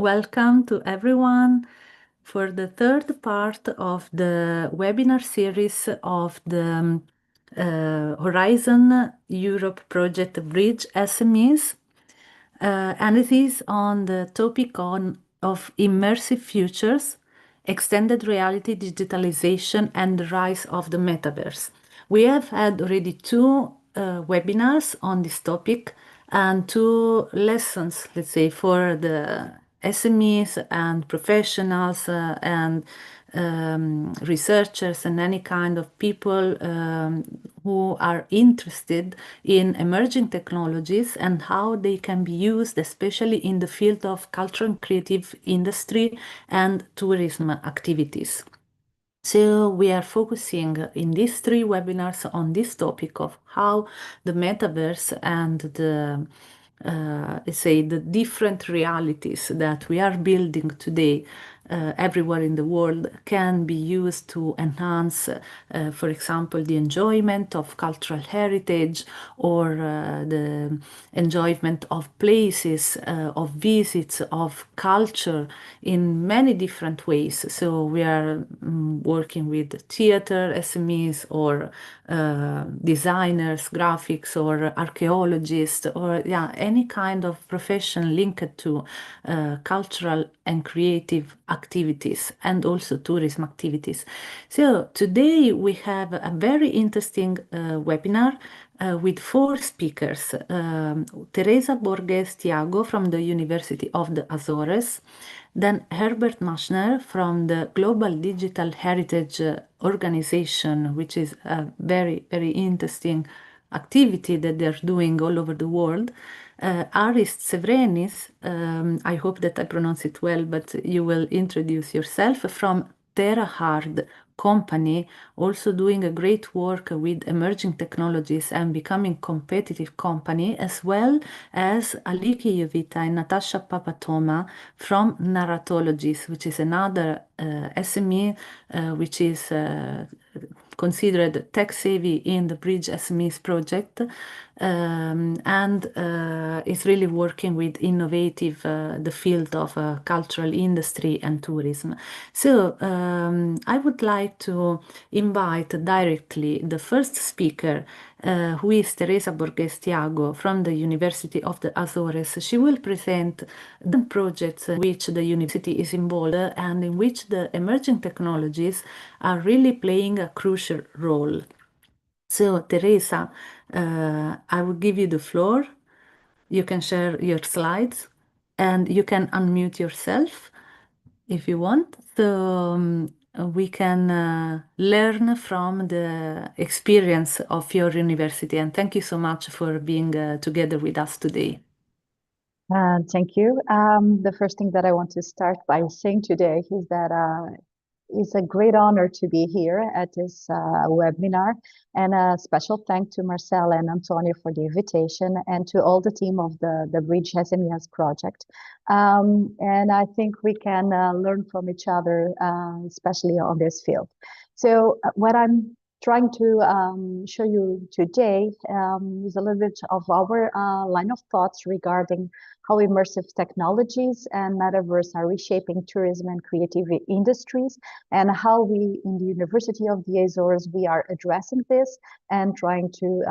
Welcome to everyone for the third part of the webinar series of the Horizon Europe project Bridge SMEs. And it is on the topic of immersive futures, extended reality, digitalization, and the rise of the metaverse. We have had already two webinars on this topic and two lessons, let's say, for the SMEs and professionals and researchers and any kind of people who are interested in emerging technologies and how they can be used, especially in the field of cultural and creative industry and tourism activities. So we are focusing in these three webinars on this topic of how the metaverse and the let's say the different realities that we are building today everywhere in the world can be used to enhance, for example, the enjoyment of cultural heritage or the enjoyment of places, of visits, of culture in many different ways. So we are working with theater SMEs or designers, graphics, or archaeologists, or any kind of profession linked to cultural and creative activities and also tourism activities. So today we have a very interesting webinar with four speakers. Teresa Borges Tiago from the University of the Azores, then Herbert Maschner from the Global Digital Heritage Organization, which is a very, very interesting activity that they're doing all over the world. Aris Tsevrenis, I hope that I pronounce it well, but you will introduce yourself, from Terahard company, also doing a great work with emerging technologies and becoming competitive company, as well as Aliki, Iovita and Natasha Papathoma from Narratologies, which is another SME which is considered tech-savvy in the BRIDGESMEs project, and is really working with innovative the field of cultural industry and tourism. So I would like to invite directly the first speaker, who is Teresa Borges Tiago from the University of the Azores. She will present the projects in which the university is involved and in which the emerging technologies are really playing a crucial role. So, Teresa, I will give you the floor. You can share your slides and you can unmute yourself if you want. So we can learn from the experience of your university. And thank you so much for being together with us today. Thank you. The first thing that I want to start by saying today is that it's a great honor to be here at this webinar, and a special thanks to Marcel and Antonio for the invitation, and to all the team of the Bridge SMEs project. And I think we can learn from each other, especially on this field. So what I'm trying to show you today is a little bit of our line of thoughts regarding how immersive technologies and metaverse are reshaping tourism and creative industries, and how we in the University of the Azores, we are addressing this and trying to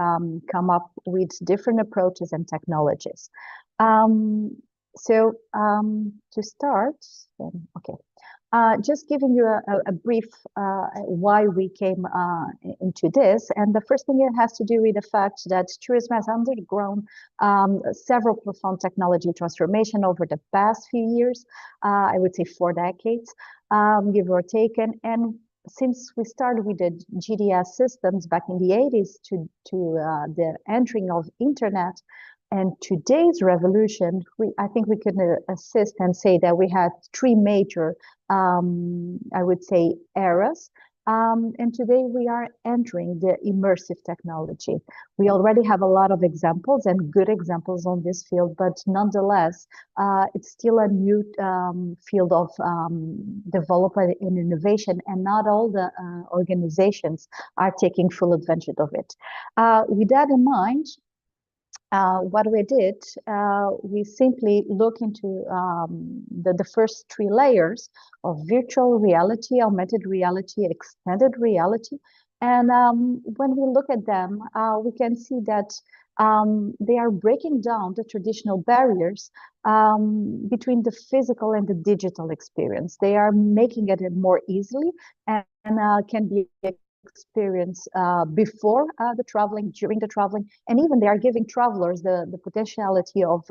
come up with different approaches and technologies. To start, okay. Just giving you a brief why we came into this. And the first thing it has to do with the fact that tourism has undergone several profound technology transformation over the past few years, I would say 4 decades, give or take. And since we started with the GDS systems back in the 80s to the entering of internet, and today's revolution, I think we can assist and say that we had 3 major, I would say, eras. And today we are entering the immersive technology. We already have a lot of examples and good examples on this field, but nonetheless, it's still a new field of development and innovation, and not all the organizations are taking full advantage of it. With that in mind, what we did, we simply look into the first three layers of virtual reality, augmented reality, extended reality. And when we look at them, we can see that they are breaking down the traditional barriers between the physical and the digital experience. They are making it more easily and can be experience before the traveling, during the traveling, and even they are giving travelers the potentiality of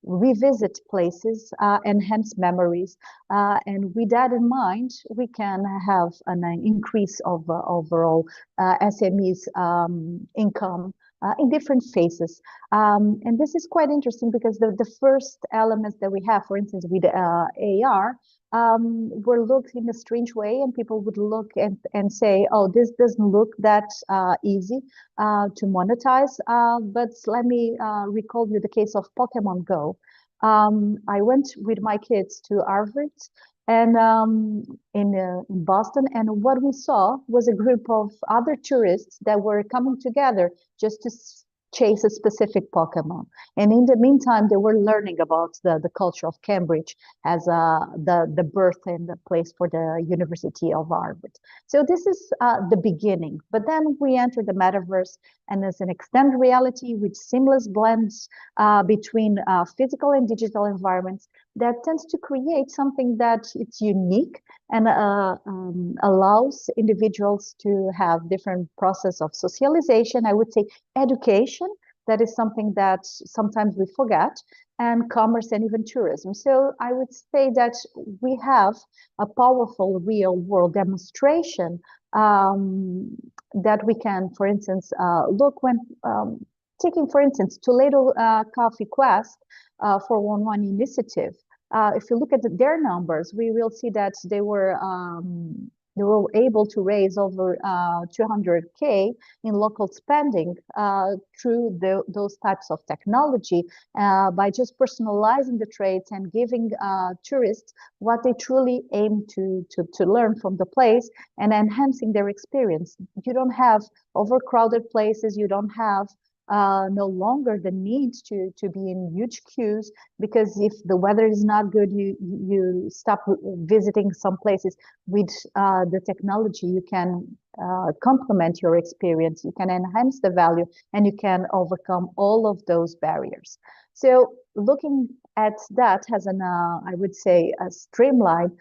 revisit places, enhance memories, and with that in mind, we can have an increase of overall SMEs income in different phases. And this is quite interesting because the first elements that we have, for instance, with AR, were looked in a strange way, and people would look and say, oh, this doesn't look that easy to monetize. But let me recall you the case of Pokemon Go. I went with my kids to Harvard and in Boston, and what we saw was a group of other tourists that were coming together just to chase a specific Pokemon. And in the meantime, they were learning about the culture of Cambridge as the birth and the place for the University of Harvard. So this is the beginning. But then we enter the metaverse, and as an extended reality with seamless blends between physical and digital environments that tends to create something that it's unique and allows individuals to have different process of socialization, I would say education, that is something that sometimes we forget, and commerce and even tourism. So I would say that we have a powerful real world demonstration that we can, for instance, look when taking, for instance, Toledo Coffee Quest 411 initiative. If you look at their numbers, we will see that they were able to raise over 200K in local spending through those types of technology by just personalizing the trades and giving tourists what they truly aim to learn from the place and enhancing their experience. You don't have overcrowded places, you don't have no longer the need to be in huge queues, because if the weather is not good, you stop visiting some places. With the technology, you can complement your experience, you can enhance the value, and you can overcome all of those barriers. So looking at that as an, I would say, a streamline,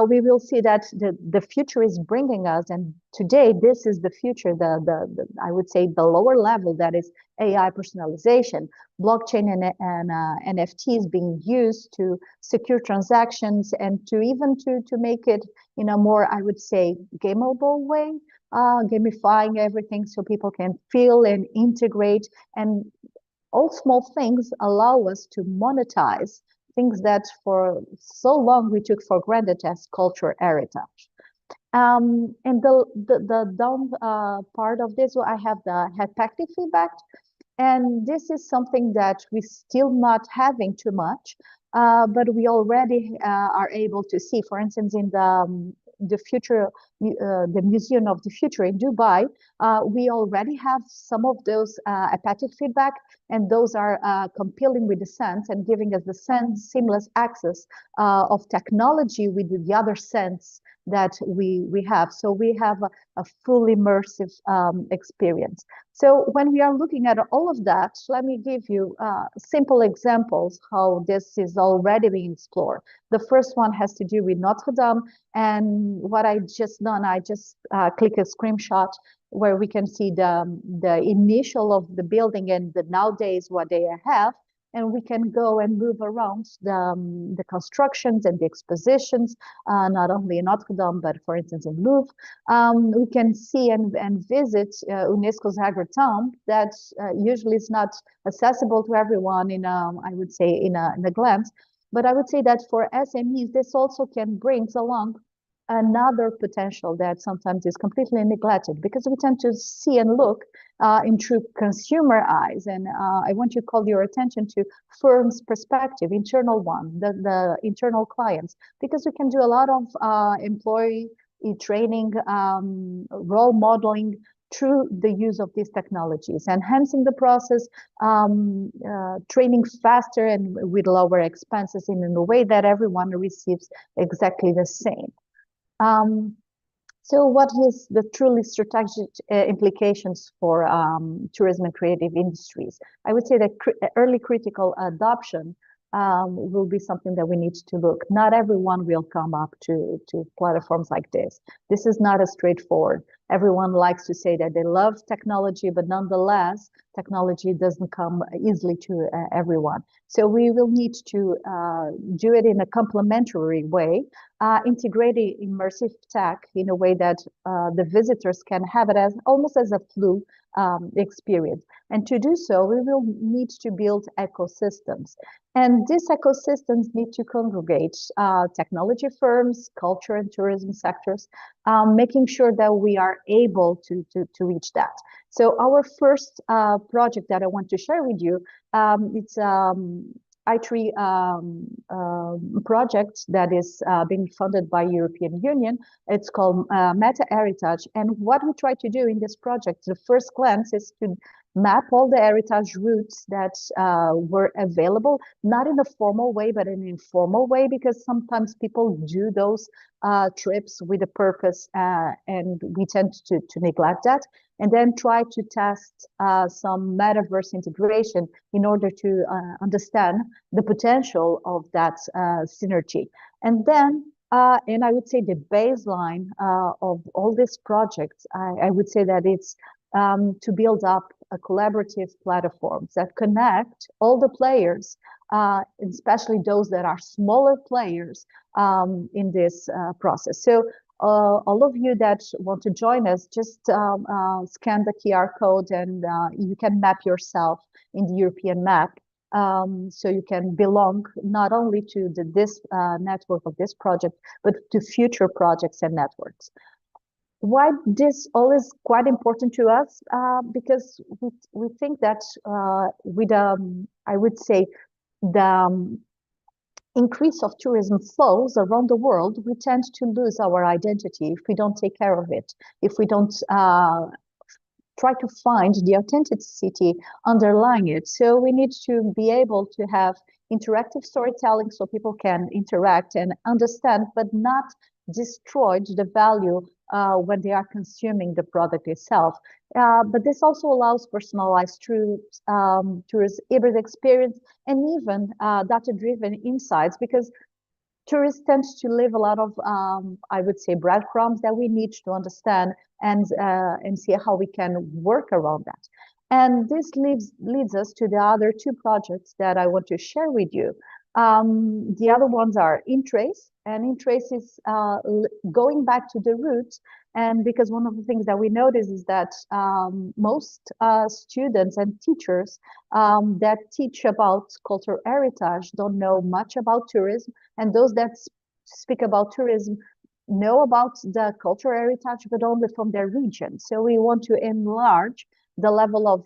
we will see that the future is bringing us, and today this is the future, I would say the lower level, that is AI personalization, blockchain and NFTs being used to secure transactions and to even to make it in a more, I would say, gameable way, gamifying everything so people can feel and integrate, and all small things allow us to monetize things that for so long we took for granted as cultural heritage. And the down part of this, I have the haptic feedback. And this is something that we still not having too much, but we already are able to see, for instance, in the future, the Museum of the Future in Dubai, we already have some of those haptic feedback, and those are compelling with the sense and giving us the sense seamless access of technology with the other sense that we have. So we have a full immersive experience. So when we are looking at all of that, let me give you simple examples how this is already being explored. The first one has to do with Notre Dame, and what I just done, I just click a screenshot where we can see the initial of the building and the nowadays what they have. And we can go and move around the constructions and the expositions, not only in Notre Dame, but for instance in Louvre. We can see and visit UNESCO's Tomb that usually is not accessible to everyone in, I would say, in a glance. But I would say that for SMEs, this also can bring along another potential that sometimes is completely neglected, because we tend to see and look in true consumer eyes. And I want to call your attention to firms' perspective, internal one, the internal clients, because we can do a lot of employee training, role modeling, through the use of these technologies, enhancing the process, training faster and with lower expenses in a way that everyone receives exactly the same. So what is the truly strategic implications for tourism and creative industries? I would say that early critical adoption will be something that we need to look. Not everyone will come up to platforms like this. This is not as straightforward. Everyone likes to say that they love technology, but nonetheless, technology doesn't come easily to everyone. So we will need to do it in a complementary way, integrating immersive tech in a way that the visitors can have it as almost as a flu experience. And to do so, we will need to build ecosystems. And these ecosystems need to congregate technology firms, culture and tourism sectors, making sure that we are able to reach that. So our first project that I want to share with you, it's I3 project that is being funded by European Union. It's called Meta Heritage. And what we try to do in this project, the first glance is to map all the heritage routes that were available, not in a formal way, but in an informal way, because sometimes people do those trips with a purpose and we tend to neglect that. And then try to test some metaverse integration in order to understand the potential of that synergy. And then, and I would say the baseline of all these projects, I would say that it's to build up a collaborative platforms that connect all the players, especially those that are smaller players in this process. So all of you that want to join us, just scan the QR code and you can map yourself in the European map. So you can belong not only to this network of this project, but to future projects and networks. Why this all is quite important to us? Because we think that with, I would say, the increase of tourism flows around the world, we tend to lose our identity if we don't take care of it, if we don't try to find the authenticity underlying it. So we need to be able to have interactive storytelling so people can interact and understand, but not destroy the value when they are consuming the product itself. But this also allows personalized tourist hybrid experience and even data-driven insights, because tourists tend to leave a lot of, I would say, breadcrumbs that we need to understand and see how we can work around that. And this leads us to the other two projects that I want to share with you. The other ones are InTrace, and InTrace is going back to the roots. And because one of the things that we notice is that most students and teachers that teach about cultural heritage don't know much about tourism, and those that speak about tourism know about the cultural heritage, but only from their region. So we want to enlarge the level of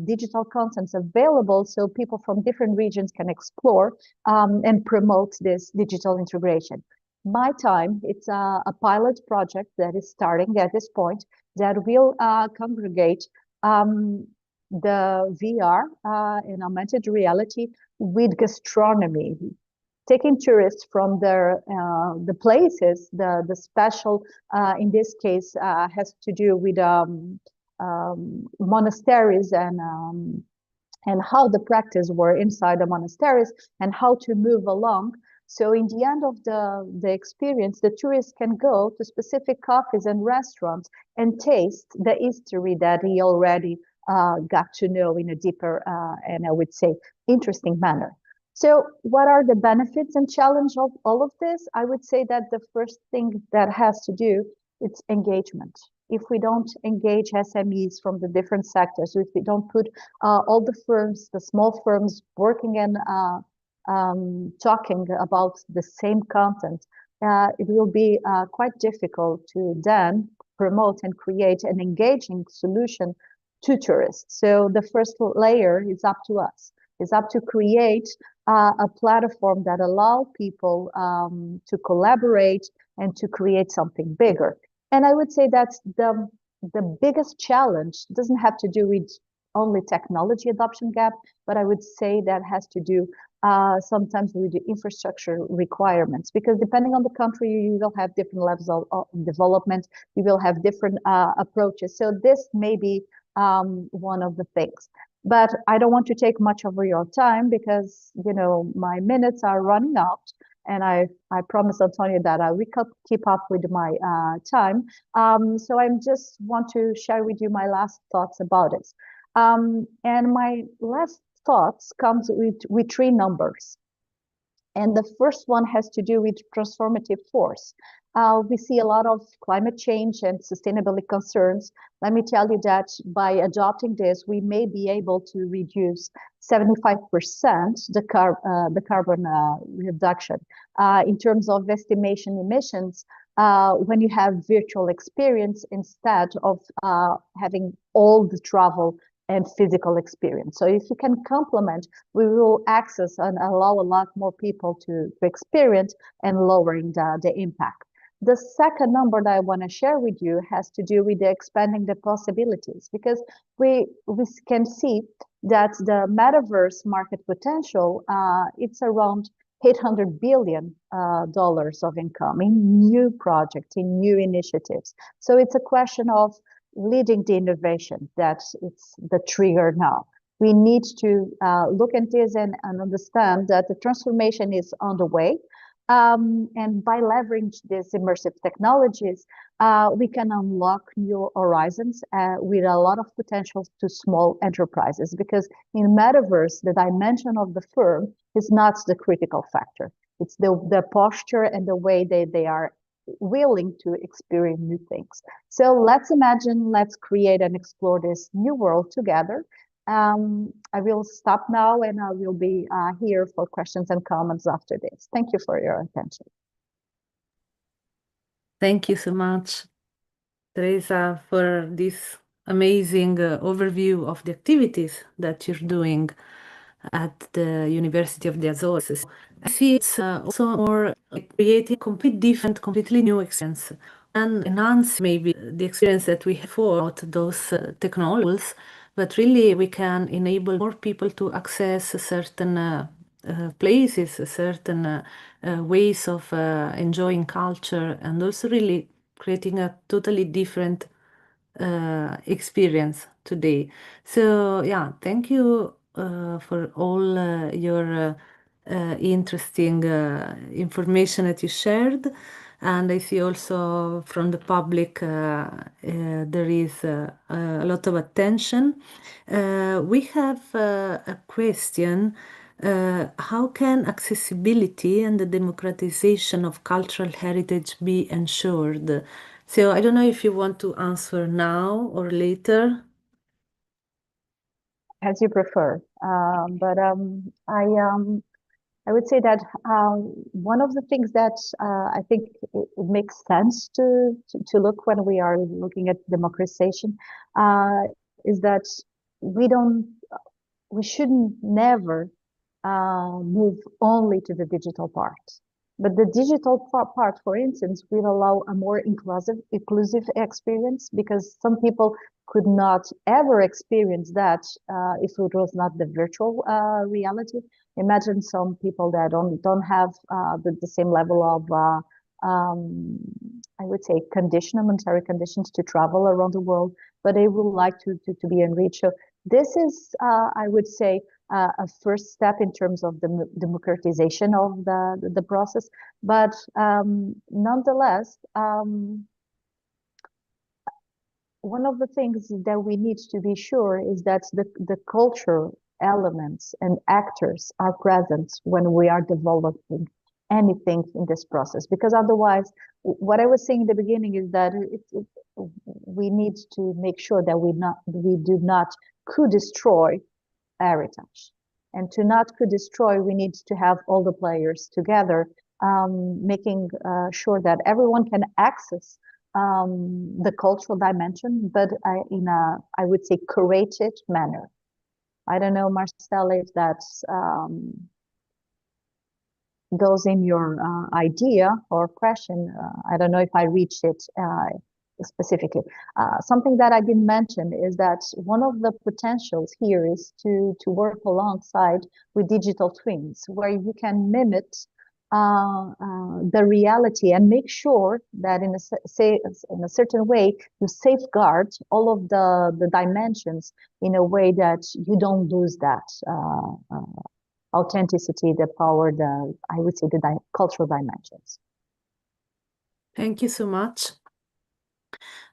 digital contents available so people from different regions can explore and promote this digital integration. My time, it's a pilot project that is starting at this point that will congregate the VR and augmented reality with gastronomy, taking tourists from their the places, the special, in this case, has to do with monasteries and how the practice were inside the monasteries and how to move along. So in the end of the experience, the tourist can go to specific coffees and restaurants and taste the history that he already got to know in a deeper and I would say interesting manner. So what are the benefits and challenge of all of this? I would say that the first thing that has to do, it's engagement. If we don't engage SMEs from the different sectors, if we don't put all the firms, the small firms working and talking about the same content, it will be quite difficult to then promote and create an engaging solution to tourists. So the first layer is up to us. It's up to create a platform that allow people to collaborate and to create something bigger. And I would say that's the biggest challenge doesn't have to do with only technology adoption gap, but I would say that has to do sometimes with the infrastructure requirements, because depending on the country, you will have different levels of development, you will have different approaches. So this may be one of the things. But I don't want to take much of your time because, you know, my minutes are running out. And I promised Antonio that I will keep up with my time. So I just want to share with you my last thoughts about it. And my last thoughts comes with three numbers. And the first one has to do with transformative force. We see a lot of climate change and sustainability concerns. Let me tell you that by adopting this, we may be able to reduce 75% the carbon reduction. In terms of estimation emissions, when you have virtual experience instead of having all the travel and physical experience. So if you can complement, we will access and allow a lot more people to experience and lowering the impact. The second number that I want to share with you has to do with the expanding the possibilities, because we can see that the metaverse market potential, it's around $800 billion of income in new projects, in new initiatives. So it's a question of leading the innovation that it's the trigger now. We need to look at this and understand that the transformation is on the way. And by leveraging these immersive technologies, we can unlock new horizons with a lot of potential to small enterprises, because in metaverse, the dimension of the firm is not the critical factor. It's the posture and the way they are willing to experience new things. So let's imagine, let's create and explore this new world together. I will stop now and I will be here for questions and comments after this. Thank you for your attention. Thank you so much, Teresa, for this amazing overview of the activities that you're doing at the University of the Azores. I see it's also more like creating completely new experience and enhance maybe the experience that we have for those technologies, but really we can enable more people to access certain places, certain ways of enjoying culture, and also really creating a totally different experience today. So yeah, thank you for all your interesting information that you shared. And I see also from the public there is a lot of attention. We have a question. How can accessibility and the democratization of cultural heritage be ensured? So I don't know if you want to answer now or later. As you prefer. I would say that one of the things that I think it makes sense to look when we are looking at democratization is that we shouldn't never move only to the digital part. But the digital part, for instance, will allow a more inclusive experience, because some people could not ever experience that if it was not the virtual reality. Imagine some people that don't have the same level of, I would say, monetary conditions to travel around the world, but they would like to be enriched. So this is, I would say, a first step in terms of the democratization of the process. But nonetheless, one of the things that we need to be sure is that the cultural elements and actors are present when we are developing anything in this process, because otherwise, what I was saying in the beginning is that we need to make sure that we do not co-destroy heritage. And to not co-destroy, we need to have all the players together, making sure that everyone can access the cultural dimension, but in a, I would say, curated manner. I don't know, Marcel, if that goes in your idea or question. I don't know if I reached it specifically. Something that I didn't mention is that one of the potentials here is to work alongside with digital twins, where you can mimic the reality and make sure that in a certain way you safeguard all of the dimensions in a way that you don't lose that authenticity, the power, I would say the cultural dimensions. Thank you so much.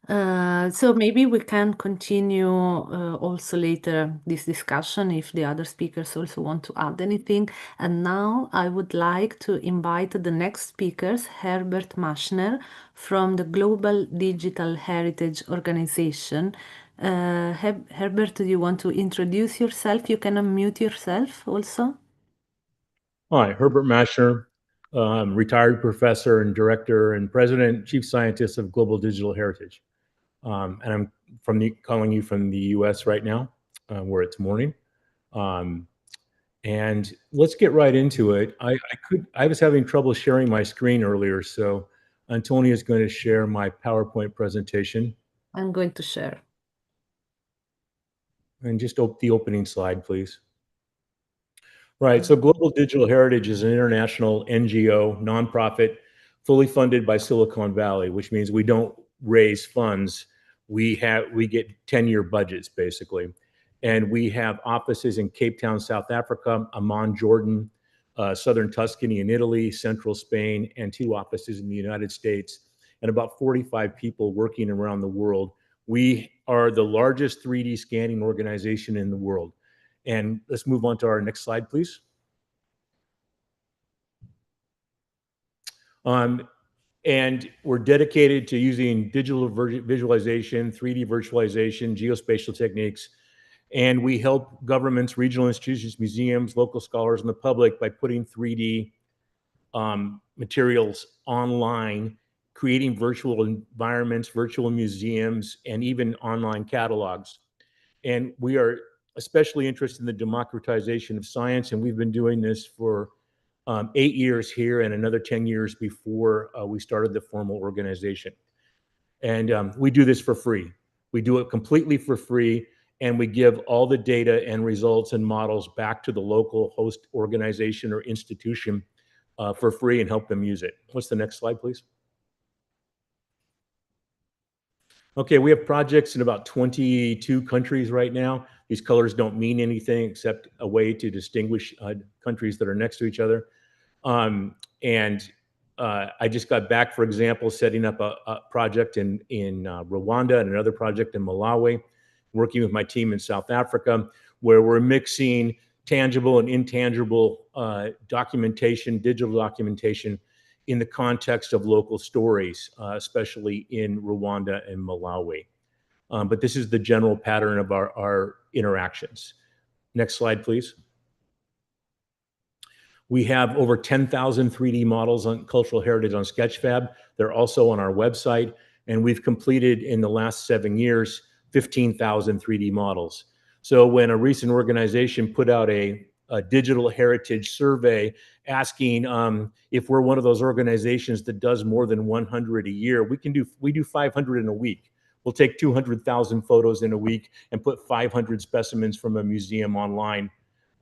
So maybe we can continue also later this discussion if the other speakers also want to add anything. And now I would like to invite the next speakers, Herbert Maschner from the Global Digital Heritage Organization. Herbert, do you want to introduce yourself? You can unmute yourself also. Hi, Herbert Maschner, retired professor and director and president, chief scientist of Global Digital Heritage. And I'm calling you from the US right now, where it's morning. And let's get right into it. I was having trouble sharing my screen earlier, so Antonia is going to share my PowerPoint presentation. I'm going to share. And just the opening slide, please. Right, so Global Digital Heritage is an international NGO, nonprofit, fully funded by Silicon Valley, which means we don't raise funds. We get 10-year budgets, basically. And we have offices in Cape Town, South Africa, Amman, Jordan, southern Tuscany in Italy, central Spain, and 2 offices in the United States, and about 45 people working around the world. We are the largest 3D scanning organization in the world. And let's move on to our next slide, please. And we're dedicated to using digital visualization, 3D virtualization, geospatial techniques, and we help governments, regional institutions, museums, local scholars, and the public by putting 3D materials online, creating virtual environments, virtual museums, and even online catalogs. And we are especially interested in the democratization of science, and we've been doing this for 8 years here and another 10 years before we started the formal organization. And we do this for free. We do it completely for free, and we give all the data and results and models back to the local host organization or institution for free and help them use it. What's the next slide, please? Okay, we have projects in about 22 countries right now. These colors don't mean anything except a way to distinguish countries that are next to each other. I just got back, for example, setting up a project in Rwanda and another project in Malawi, working with my team in South Africa, where we're mixing tangible and intangible documentation, digital documentation, in the context of local stories, especially in Rwanda and Malawi. But this is the general pattern of our interactions. Next slide, please. We have over 10,000 3D models on cultural heritage on Sketchfab. They're also on our website, and we've completed in the last 7 years 15,000 3D models. So when a recent organization put out a digital heritage survey asking if we're one of those organizations that does more than 100 a year, we do 500 in a week. We'll take 200,000 photos in a week and put 500 specimens from a museum online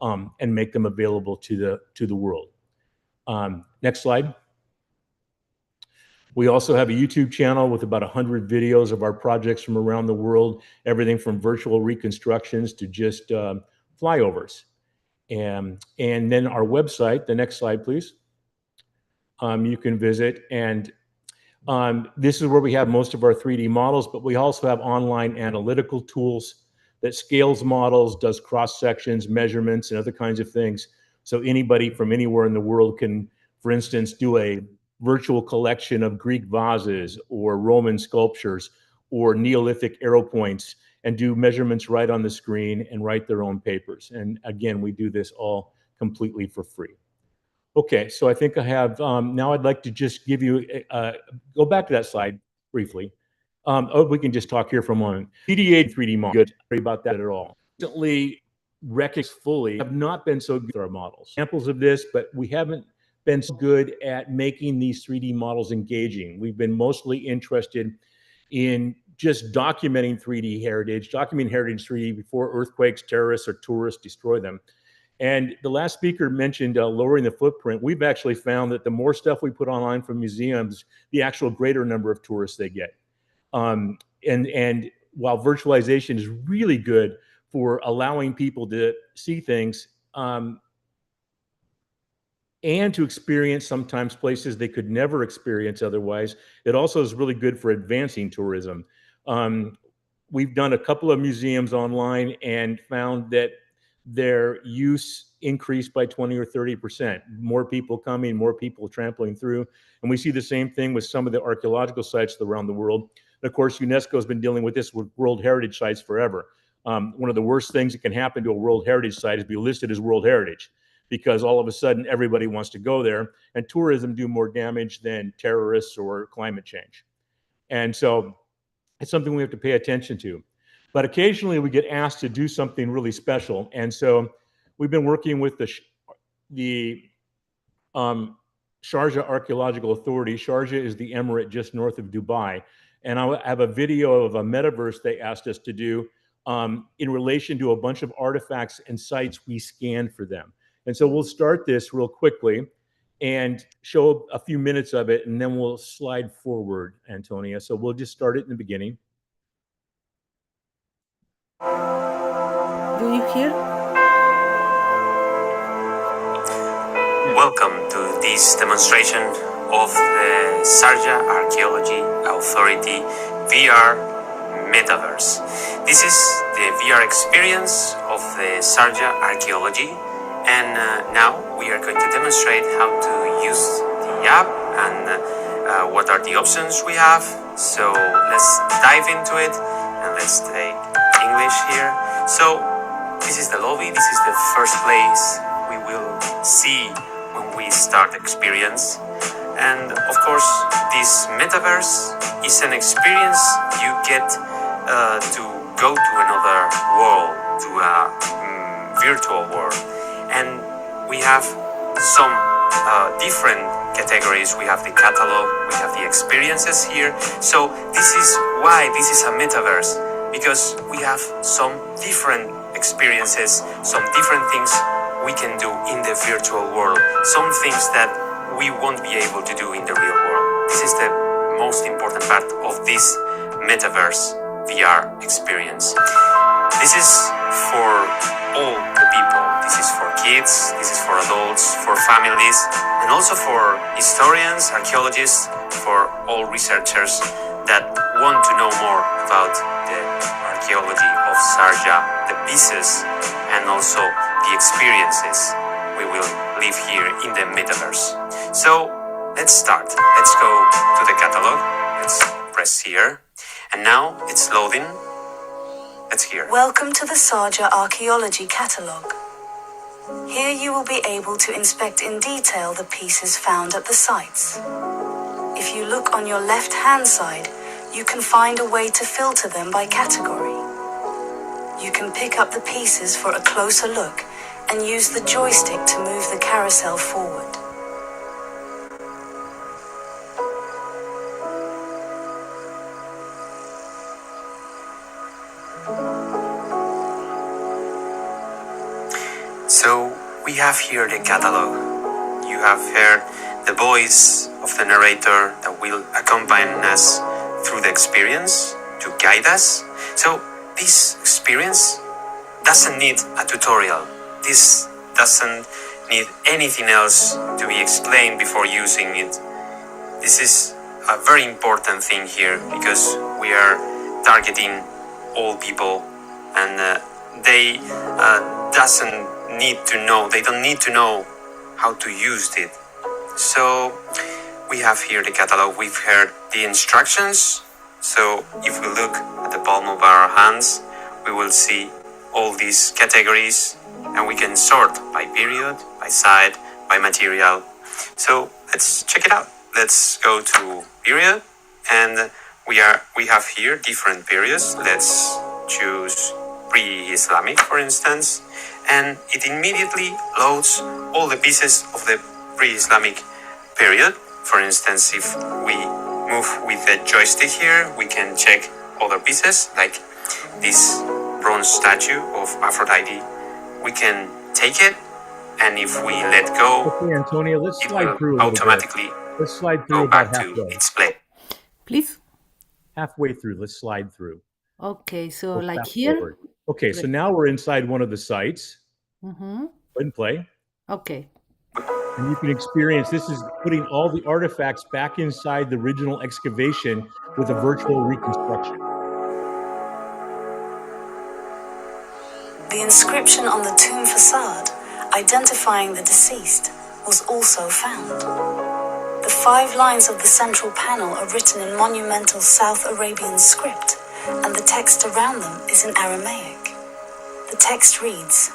and make them available to the world. Next slide. We also have a YouTube channel with about 100 videos of our projects from around the world, everything from virtual reconstructions to just flyovers. And then our website, the next slide, please. You can visit, and this is where we have most of our 3D models, but we also have online analytical tools that scales models, does cross sections, measurements, and other kinds of things. So anybody from anywhere in the world can, for instance, do a virtual collection of Greek vases or Roman sculptures or Neolithic arrow points and do measurements right on the screen and write their own papers. And again, we do this all completely for free. Okay, so I think I have, now I'd like to just give you, go back to that slide briefly. We can just talk here for a moment. PDA 3D models, good, sorry about that at all. Recently, Rex fully have not been so good with our models. Examples of this, but we haven't been so good at making these 3D models engaging. We've been mostly interested in just documenting 3D heritage, documenting heritage 3D before earthquakes, terrorists, or tourists destroy them. And the last speaker mentioned lowering the footprint. We've actually found that the more stuff we put online from museums, the actual greater number of tourists they get. And while virtualization is really good for allowing people to see things and to experience sometimes places they could never experience otherwise, it also is really good for advancing tourism. We've done a couple of museums online and found that their use increased by 20 or 30%. More people coming, more people trampling through. And we see the same thing with some of the archaeological sites around the world. And of course, UNESCO has been dealing with this with World Heritage sites forever. One of the worst things that can happen to a World Heritage site is be listed as World Heritage, because all of a sudden everybody wants to go there, and tourism do more damage than terrorists or climate change. And so it's something we have to pay attention to. But occasionally we get asked to do something really special. And so we've been working with the Sharjah Archaeological Authority. Sharjah is the emirate just north of Dubai. And I have a video of a metaverse they asked us to do in relation to a bunch of artifacts and sites we scanned for them. And so we'll start this real quickly and show a few minutes of it, and then we'll slide forward, Antonia. So we'll just start it in the beginning. Do you hear? Welcome to this demonstration of the Sharjah Archaeology Authority VR Metaverse. This is the VR experience of the Sharjah Archaeology, and now we are going to demonstrate how to use the app and what are the options we have. So let's dive into it, and let's take English here. So this is the lobby. This is the first place we will see when we start experience. And of course, this metaverse is an experience you get to go to another world, to a virtual world. And we have some different categories. We have the catalog, we have the experiences here. So this is why this is a metaverse, because we have some different experiences, some different things we can do in the virtual world, some things that we won't be able to do in the real world. This is the most important part of this metaverse VR experience. This is for all the people. This is for kids, this is for adults, for families, and also for historians, archaeologists, for all researchers that want to know more about the archaeology of Sharjah, the pieces, and also the experiences we will live here in the metaverse. So let's start. Let's go to the catalog. Let's press here. And now it's loading. Let's hear. Welcome to the Sharjah Archaeology Catalogue. Here you will be able to inspect in detail the pieces found at the sites. If you look on your left-hand side, you can find a way to filter them by category. You can pick up the pieces for a closer look and use the joystick to move the carousel forward. So we have here the catalog. You have heard the voice of the narrator that will accompany us through the experience to guide us. So this experience doesn't need a tutorial. This doesn't need anything else to be explained before using it. This is a very important thing here, because we are targeting all people, and they don't need to know how to use it. So we have here the catalog. We've heard the instructions. So if we look at the palm of our hands, we will see all these categories, and we can sort by period, by site, by material. So let's check it out. Let's go to period, and we have here different periods. Let's choose pre-Islamic, for instance, and it immediately loads all the pieces of the pre-Islamic period. For instance, if we move with the joystick here, we can check other pieces, like this bronze statue of Aphrodite. We can take it, and if we let go, okay, Antonia, let's it slide will through a little automatically bit. Let's slide go through about back to halfway. its place. Please. Halfway through, let's slide through. Okay, so We'll like fast here. forward. Okay, so now we're inside one of the sites. Go ahead and play. Okay. And you can experience, this is putting all the artifacts back inside the original excavation with a virtual reconstruction. The inscription on the tomb facade, identifying the deceased, was also found. The 5 lines of the central panel are written in monumental South Arabian script, and the text around them is in Aramaic. The text reads,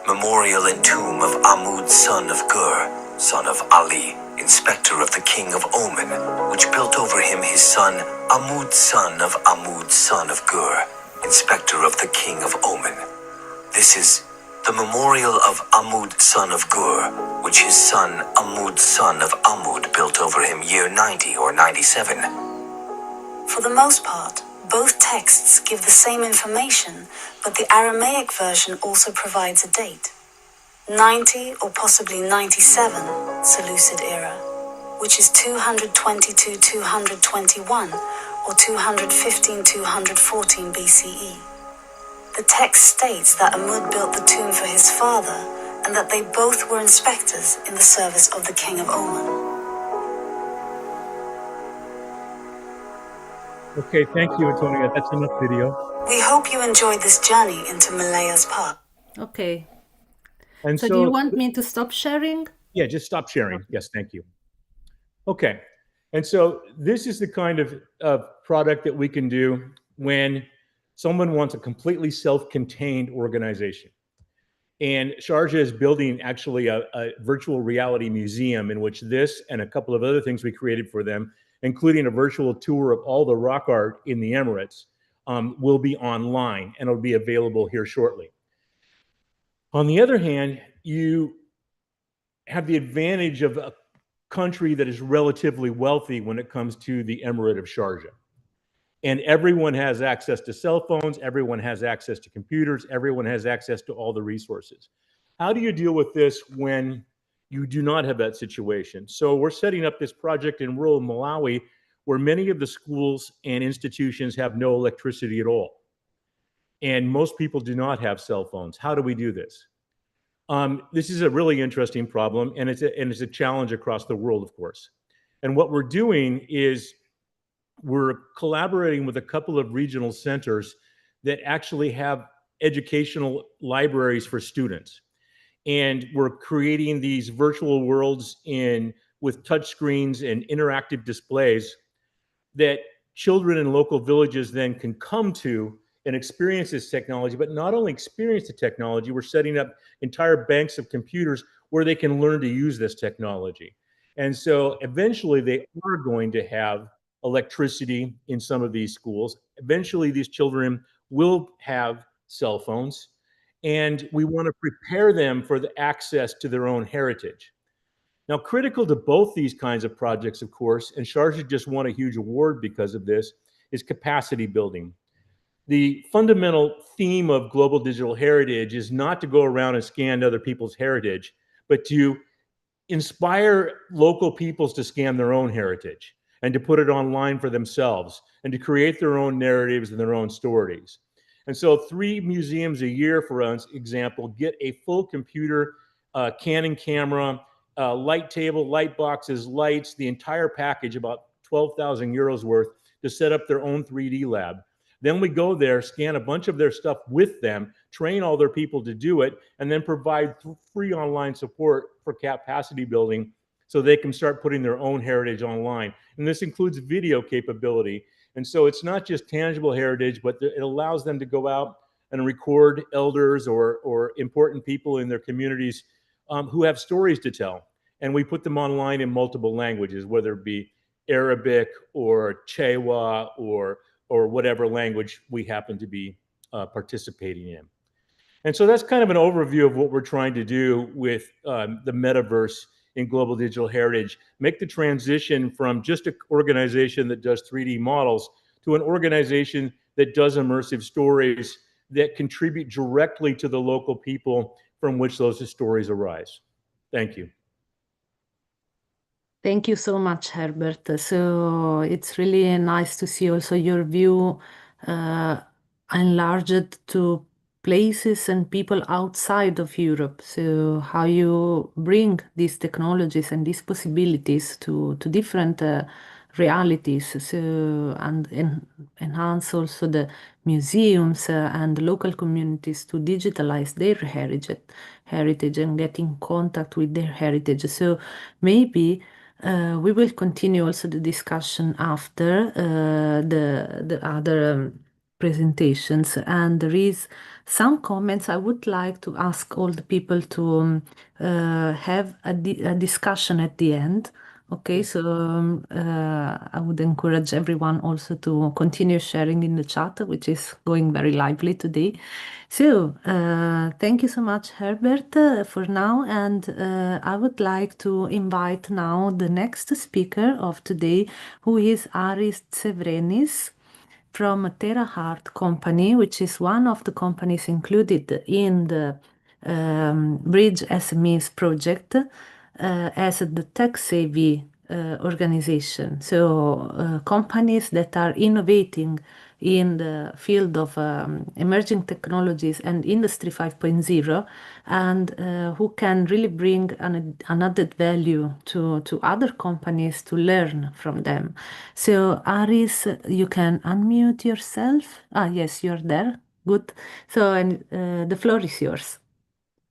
Memorial and tomb of Amud son of Gur, son of Ali, inspector of the king of Oman, which built over him his son Amud son of Gur, inspector of the king of Oman. This is the memorial of Amud son of Gur, which his son Amud son of Amud built over him year 90 or 97. For the most part, both texts give the same information, but the Aramaic version also provides a date. 90 or possibly 97 Seleucid era, which is 222-221 or 215-214 BCE. The text states that Amud built the tomb for his father and that they both were inspectors in the service of the king of Oman. Okay, thank you, Antonia. That's enough video. We hope you enjoyed this journey into Malaya's past. Okay. And so do you want me to stop sharing? Yeah, just stop sharing. Yes, thank you. Okay. And so this is the kind of product that we can do when someone wants a completely self-contained organization. And Sharjah is building actually a virtual reality museum in which this and a couple of other things we created for them, including a virtual tour of all the rock art in the Emirates, will be online and it'll be available here shortly. On the other hand, you have the advantage of a country that is relatively wealthy when it comes to the Emirate of Sharjah. And everyone has access to cell phones, everyone has access to computers, everyone has access to all the resources. How do you deal with this when you do not have that situation? So we're setting up this project in rural Malawi where many of the schools and institutions have no electricity at all. And most people do not have cell phones. How do we do this? This is a really interesting problem, and it's a challenge across the world, of course. And what we're doing is we're collaborating with a couple of regional centers that actually have educational libraries for students. And we're creating these virtual worlds with touchscreens and interactive displays that children in local villages then can come to and experience this technology, but not only experience the technology, we're setting up entire banks of computers where they can learn to use this technology. And so eventually they are going to have electricity in some of these schools. Eventually these children will have cell phones, and we want to prepare them for the access to their own heritage. Now, critical to both these kinds of projects, of course, and Sharjah just won a huge award because of this, is capacity building. The fundamental theme of global digital heritage is not to go around and scan other people's heritage, but to inspire local peoples to scan their own heritage and to put it online for themselves and to create their own narratives and their own stories. And so 3 museums a year, for example, get a full computer, Canon camera, light table, light boxes, lights, the entire package, about 12,000 euros worth, to set up their own 3D lab. Then we go there, scan a bunch of their stuff with them, train all their people to do it, and then provide free online support for capacity building so they can start putting their own heritage online. And this includes video capability. And so it's not just tangible heritage, but it allows them to go out and record elders or important people in their communities who have stories to tell. And we put them online in multiple languages, whether it be Arabic or Chewa or whatever language we happen to be participating in. And so that's kind of an overview of what we're trying to do with the metaverse in global digital heritage, make the transition from just an organization that does 3D models to an organization that does immersive stories that contribute directly to the local people from which those stories arise. Thank you. Thank you so much, Herbert. So it's really nice to see also your view enlarged to places and people outside of Europe. So how you bring these technologies and these possibilities to different realities. So and enhance also the museums and local communities to digitalize their heritage and get in contact with their heritage. So maybe we will continue also the discussion after the other presentations, and there is some comments I would like to ask all the people to have a discussion at the end. Okay, so I would encourage everyone also to continue sharing in the chat, which is going very lively today. So, thank you so much, Herbert, for now. And I would like to invite now the next speaker of today, who is Aris Tsevrenis from Terahard company, which is one of the companies included in the BRIDGESMEs project as the tech-savvy organization. So companies that are innovating in the field of emerging technologies and Industry 5.0 and who can really bring an added value to other companies to learn from them. So Aris, you can unmute yourself. Yes, you're there. Good. So and the floor is yours.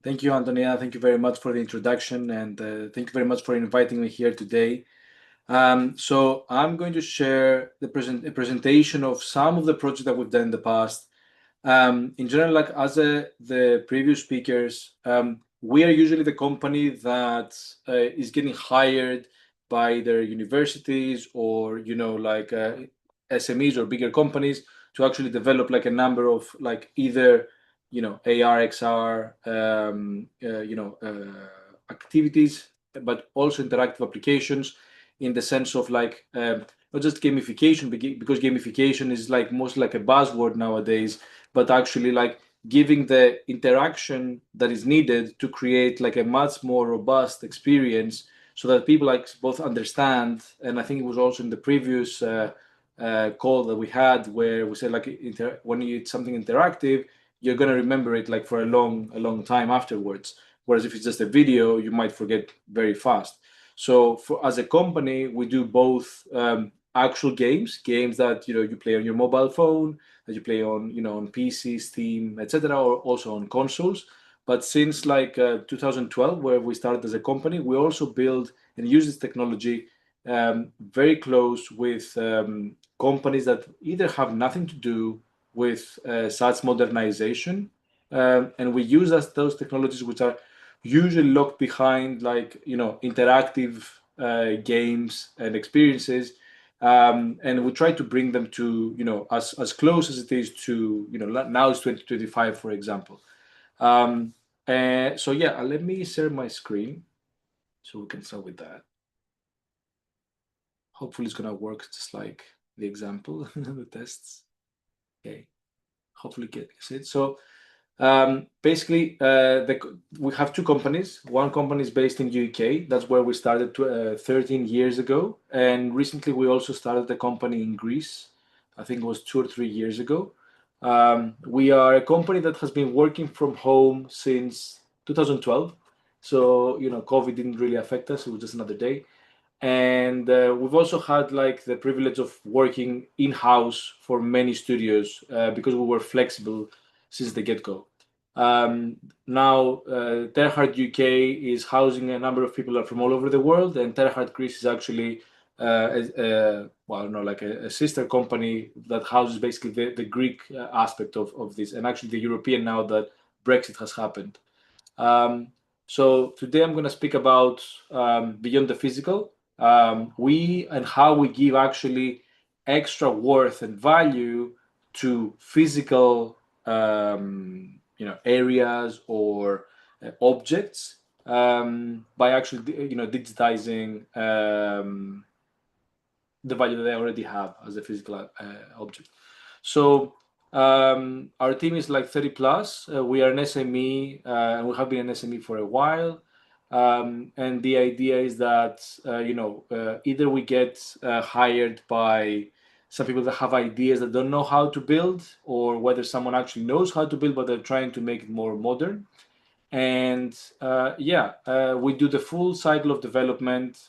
Thank you, Antonia. Thank you very much for the introduction, and thank you very much for inviting me here today. So I'm going to share a presentation of some of the projects that we've done in the past. In general, like as the previous speakers, we are usually the company that is getting hired by their universities or, you know, like SMEs or bigger companies to actually develop like a number of like either, you know, AR, XR, activities, but also interactive applications in the sense of like not just gamification, because gamification is like most like a buzzword nowadays, but actually like giving the interaction that is needed to create like a much more robust experience so that people like both understand. And I think it was also in the previous call that we had where we said like when you eat something interactive, you're going to remember it like for a long time afterwards. Whereas if it's just a video, you might forget very fast. So as a company, we do both actual games that, you know, you play on your mobile phone, that you play on, you know, on PC, Steam, etc., or also on consoles. But since like 2012, where we started as a company, we also build and use this technology very close with companies that either have nothing to do with such modernization, and we use those technologies which are usually locked behind like, you know, interactive games and experiences, and we try to bring them to, you know, as close as it is to, you know, now it's 2025, for example. So yeah, let me share my screen so we can start with that. Hopefully it's gonna work just like the example, the tests. Okay, hopefully get it. So basically, we have two companies. One company is based in UK. That's where we started 13 years ago. And recently, we also started a company in Greece. I think it was 2 or 3 years ago. We are a company that has been working from home since 2012. So, you know, COVID didn't really affect us. It was just another day. And we've also had like the privilege of working in-house for many studios because we were flexible since the get-go. Now, Terahard UK is housing a number of people from all over the world, and Terahard Greece is actually, like a sister company that houses basically the Greek aspect of this, and actually the European now that Brexit has happened. So today I'm going to speak about beyond the physical, and how we give actually extra worth and value to physical areas or objects by actually digitizing the value that they already have as a physical object. So our team is like 30 plus. We are an SME, and we have been an SME for a while. And the idea is that either we get hired by some people that have ideas that don't know how to build, or whether someone actually knows how to build but they're trying to make it more modern. And we do the full cycle of development.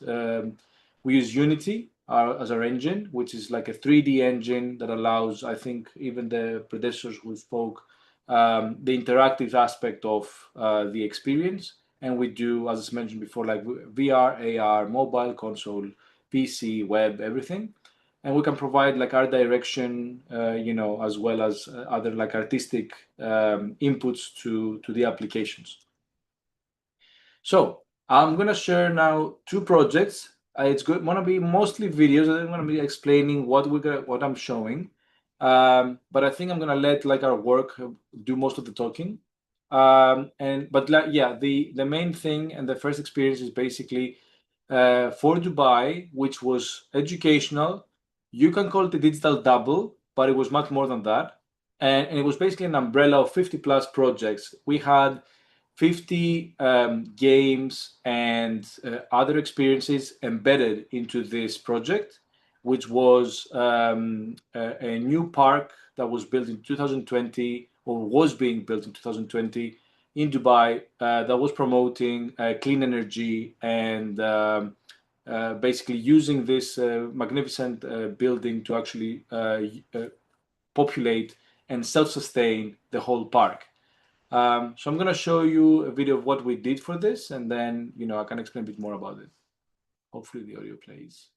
We use Unity as our engine, which is like a 3D engine that allows, I think, even the predecessors who spoke, the interactive aspect of the experience. And we do, as I mentioned before, like VR, AR, mobile, console, PC, web, everything. And we can provide like art direction, as well as other like artistic inputs to the applications. So I'm gonna share now two projects. It's gonna be mostly videos. I'm gonna be explaining what I'm showing, but I think I'm gonna let like our work do most of the talking. The main thing and the first experience is basically for Dubai, which was educational. You can call it a digital double, but it was much more than that. And it was basically an umbrella of 50 plus projects. We had 50 games and other experiences embedded into this project, which was a new park that was built in 2020, or was being built in 2020 in Dubai, that was promoting clean energy and basically using this magnificent building to actually populate and self-sustain the whole park. So I'm going to show you a video of what we did for this, and then I can explain a bit more about it. Hopefully the audio plays.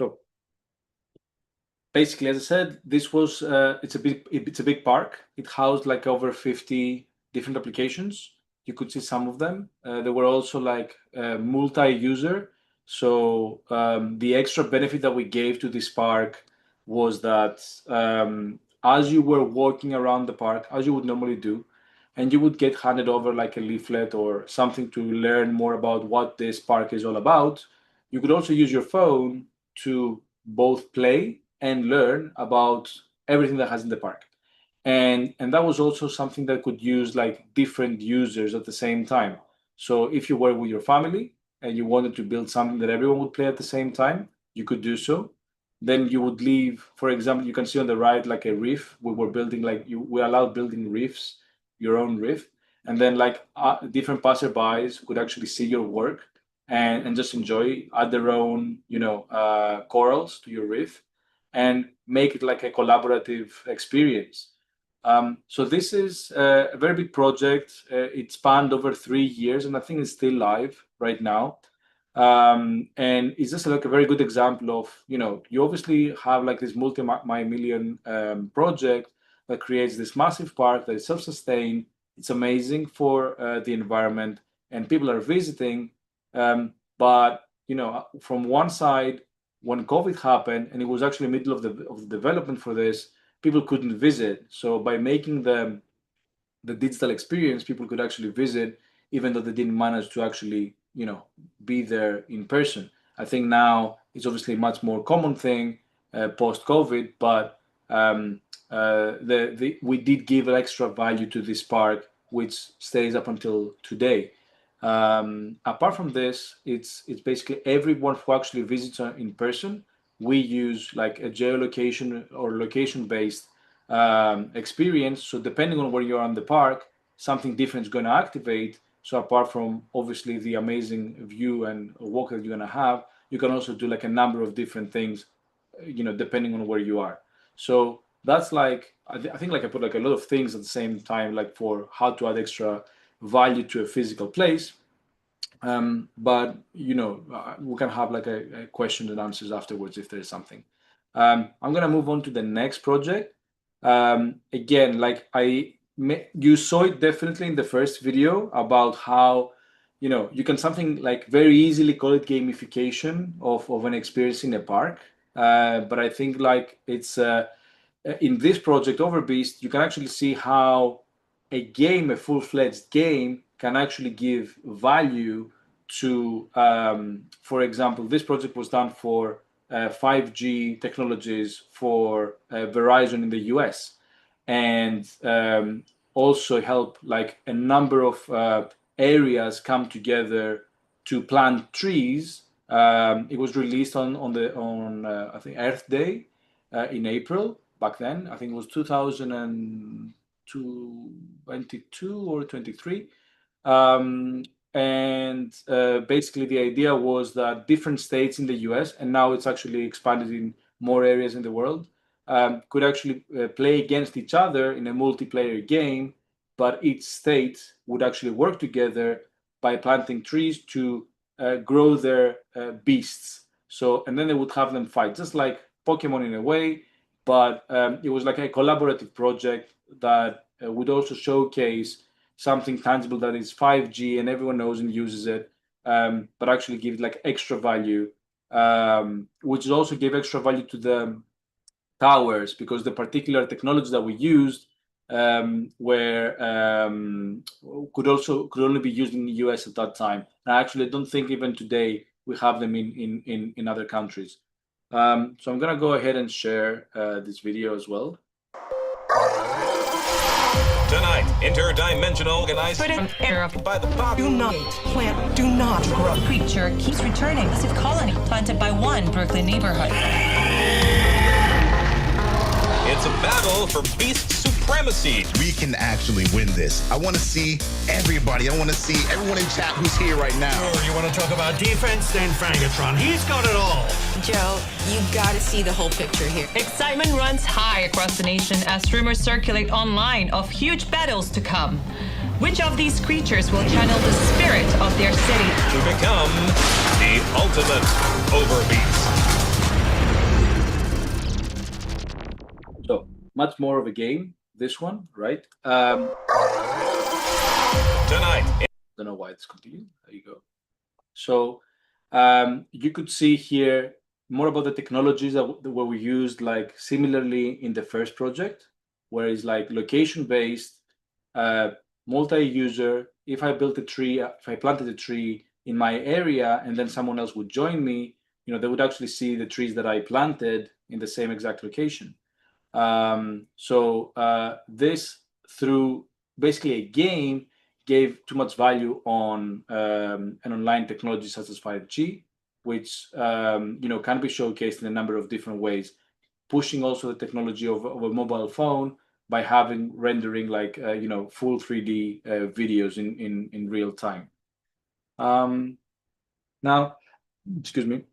So basically, as I said, this was it's a big park. It housed like over 50 different applications. You could see some of them. There were also like multi-user. So the extra benefit that we gave to this park was that as you were walking around the park, as you would normally do, and you would get handed over like a leaflet or something to learn more about what this park is all about, you could also use your phone to both play and learn about everything that has in the park. And that was also something that could use like different users at the same time. So if you were with your family and you wanted to build something that everyone would play at the same time, you could do so. Then you would leave, for example, you can see on the right like a reef. We were building we allowed building reefs, your own reef, and then like different passerbys could actually see your work and just enjoy, add their own corals to your reef and make it like a collaborative experience. So this is a very big project. It spanned over 3 years, and I think it's still live right now. And it's just like a very good example of, you obviously have like this multi-million project that creates this massive park that is self-sustained. It's amazing for the environment, and people are visiting. But from one side, when COVID happened, and it was actually middle of the development for this, people couldn't visit. So by making the digital experience, people could actually visit, even though they didn't manage to actually, be there in person. I think now it's obviously a much more common thing post-COVID, but we did give extra value to this park, which stays up until today. Apart from this, it's basically everyone who actually visits in person. We use like a geolocation or location-based experience. So depending on where you're on the park, something different is going to activate. So apart from obviously the amazing view and walk that you're going to have, you can also do like a number of different things, depending on where you are. So that's like, I think like I put like a lot of things at the same time, like for how to add extra value to a physical place. But we can have like a question and answers afterwards if there's something. I'm gonna move on to the next project. Again, like you saw it definitely in the first video about how you can something like very easily call it gamification of an experience in a park. But I think like it's in this project Overbeast, you can actually see how a game, a full-fledged game, can actually give value to, for example, this project was done for 5G technologies for Verizon in the US, and also help like a number of areas come together to plant trees. It was released on I think Earth Day in April. Back then, I think it was 2022 or 23. And basically the idea was that different states in the US, and now it's actually expanded in more areas in the world, could actually play against each other in a multiplayer game, but each state would actually work together by planting trees to grow their beasts. So, and then they would have them fight, just like Pokemon in a way, but it was like a collaborative project that would also showcase something tangible that is 5G and everyone knows and uses it, but actually give it like extra value, which also gave extra value to the towers, because the particular technology that we used could only be used in the US at that time. And I actually don't think even today we have them in other countries. So I'm gonna go ahead and share this video as well. Tonight, interdimensional organized by the do not plant, do not grow. Creature keeps returning. Massive colony planted by one Berkeley neighborhood. It's a battle for beast supremacy. We can actually win this. I want to see everybody. I want to see everyone in chat who's here right now. Sure, you want to talk about defense? Then Frangatron. He's got it all. Joe, you got to see the whole picture here. Excitement runs high across the nation as rumors circulate online of huge battles to come. Which of these creatures will channel the spirit of their city to become the ultimate overbeast? So much more of a game, this one, right? Tonight. I don't know why it's continuing. There you go. So you could see here more about the technologies that were we used, like similarly in the first project, where it's like location-based, multi-user. If I built a tree, if I planted a tree in my area, and then someone else would join me, they would actually see the trees that I planted in the same exact location. So this, through basically a game, gave too much value on an online technology such as 5G, which can be showcased in a number of different ways, pushing also the technology of a mobile phone by having rendering like full 3D videos in real time. Now, excuse me.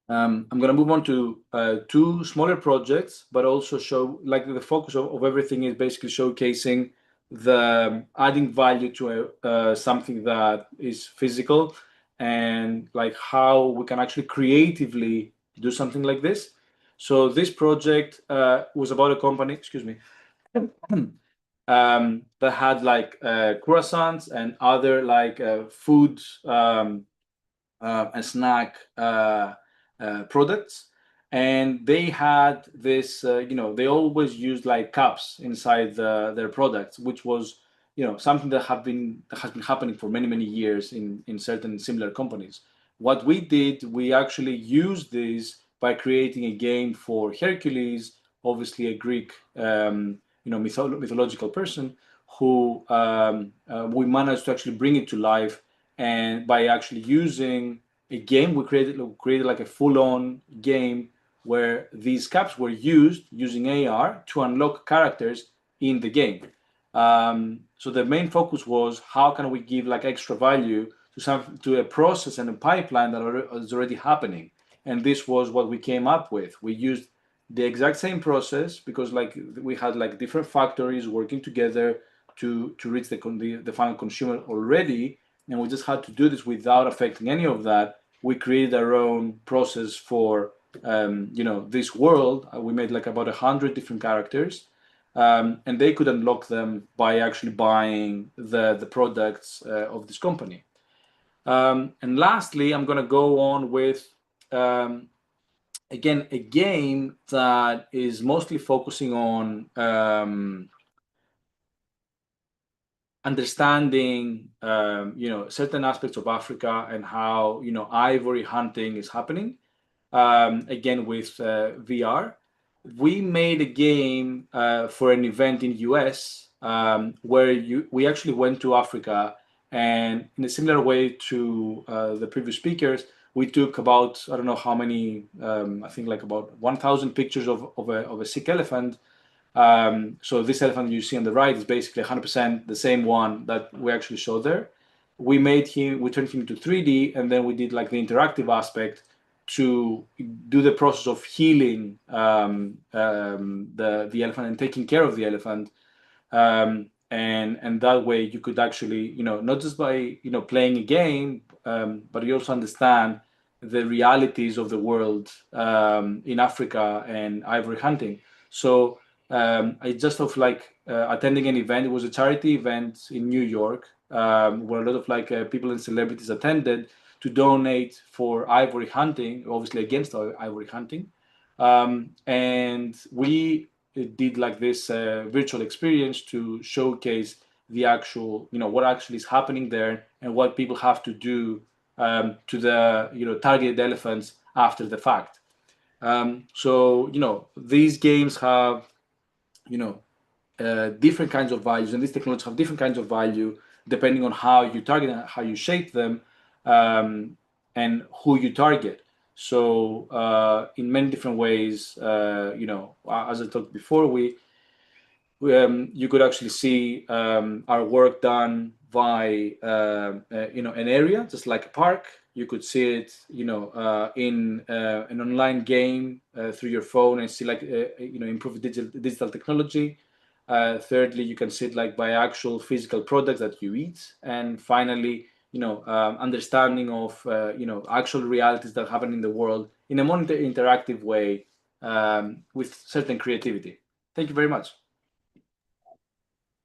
I'm going to move on to two smaller projects, but also show like the focus of everything is basically showcasing the adding value to something that is physical, and like how we can actually creatively do something like this. So this project was about a company, excuse me, that had like croissants and other like food and snack products. And they had this, they always used like cups inside their products, which was, something that has been happening for many, many years in certain similar companies. What we did, we actually used this by creating a game for Hercules, obviously a Greek, mythological person, who we managed to actually bring it to life. And by actually using a game, we created like a full-on game where these caps were used using AR to unlock characters in the game. So the main focus was how can we give like extra value to a process and a pipeline that is already happening. And this was what we came up with. We used the exact same process because like we had like different factories working together to reach the final consumer already, and we just had to do this without affecting any of that. We created our own process for this world. We made like about 100 different characters, and they could unlock them by actually buying the products of this company. And lastly, I'm going to go on with again a game that is mostly focusing on understanding certain aspects of Africa and how ivory hunting is happening. Again with VR, we made a game for an event in US where we actually went to Africa, and in a similar way to the previous speakers, we took about I don't know how many, I think like about 1,000 pictures of a sick elephant. So this elephant you see on the right is basically 100% the same one that we actually showed there. We turned him into 3D, and then we did like the interactive aspect to do the process of healing the elephant and taking care of the elephant. And that way you could actually, not just by, playing a game, but you also understand the realities of the world in Africa and ivory hunting. So I just attending an event. It was a charity event in New York where a lot of people and celebrities attended to donate for ivory hunting, obviously against ivory hunting. And we did like this virtual experience to showcase the actual, what actually is happening there and what people have to do to the, targeted elephants after the fact. So, these games have, different kinds of values, and these technologies have different kinds of value depending on how you target and how you shape them, and who you target. So in many different ways, as I talked before, you could actually see our work done by an area, just like a park. You could see it, in an online game through your phone and see improve digital technology. Thirdly, you can see it like by actual physical products that you eat, and finally, understanding of actual realities that happen in the world in a more interactive way with certain creativity. Thank you very much.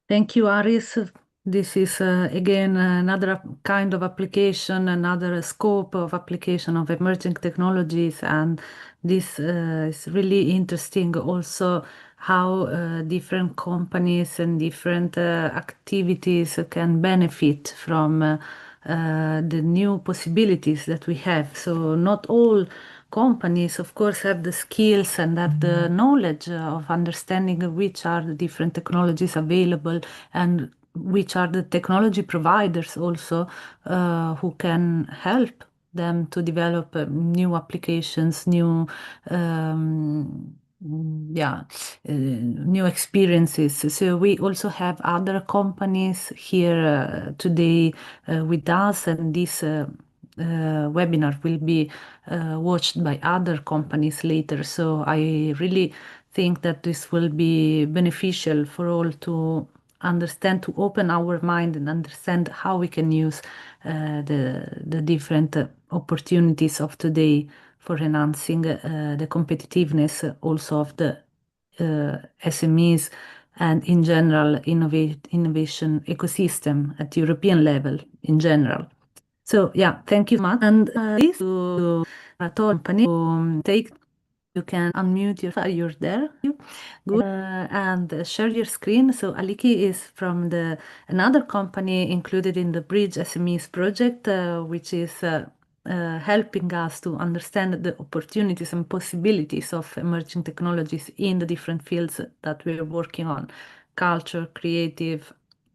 Thank you, Aris. This is again another kind of application, another scope of application of emerging technologies, and this is really interesting also how different companies and different activities can benefit from the new possibilities that we have. So not all companies, of course, have the skills and have the knowledge of understanding which are the different technologies available and which are the technology providers also who can help them to develop new applications, new new experiences. So we also have other companies here today with us, and this webinar will be watched by other companies later. So I really think that this will be beneficial for all to understand, to open our mind and understand how we can use the different opportunities of today for enhancing the competitiveness also of the SMEs and in general innovation ecosystem at European level in general. So yeah, thank you much. And company take. You can unmute you're there. Good. And share your screen. So Aliki is from another company included in the BRIDGESMEs project, which is helping us to understand the opportunities and possibilities of emerging technologies in the different fields that we're working on: culture, creative,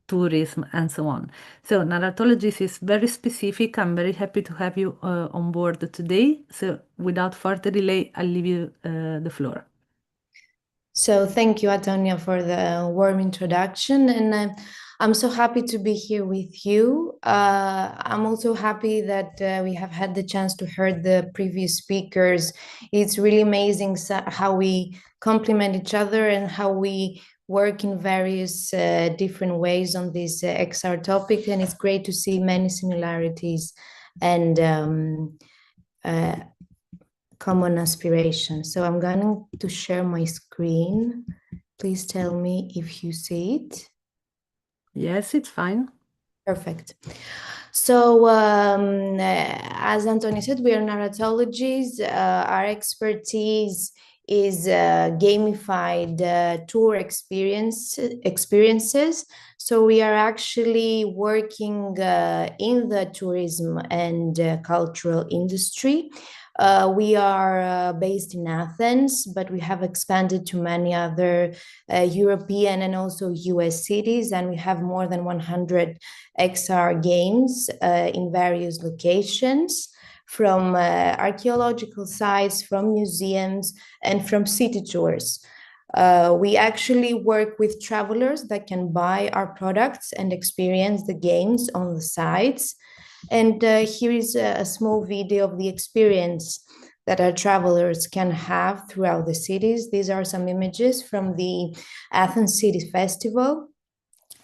tourism, and so on. So Narratologies is very specific. I'm very happy to have you on board today. So without further delay, I'll leave you the floor. So thank you, Antonia, for the warm introduction. And I'm so happy to be here with you. I'm also happy that we have had the chance to hear the previous speakers. It's really amazing how we complement each other and how we work in various different ways on this XR topic, and it's great to see many similarities and common aspirations. So I'm going to share my screen. Please tell me if you see it. Yes, it's fine. Perfect. So as Antonio said, we are Narratologies. Our expertise is gamified tour experiences. So we are actually working in the tourism and cultural industry. We are based in Athens, but we have expanded to many other European and also US cities, and we have more than 100 XR games in various locations, from archaeological sites, from museums, and from city tours. We actually work with travelers that can buy our products and experience the games on the sites. And here is a small video of the experience that our travelers can have throughout the cities. These are some images from the Athens City Festival,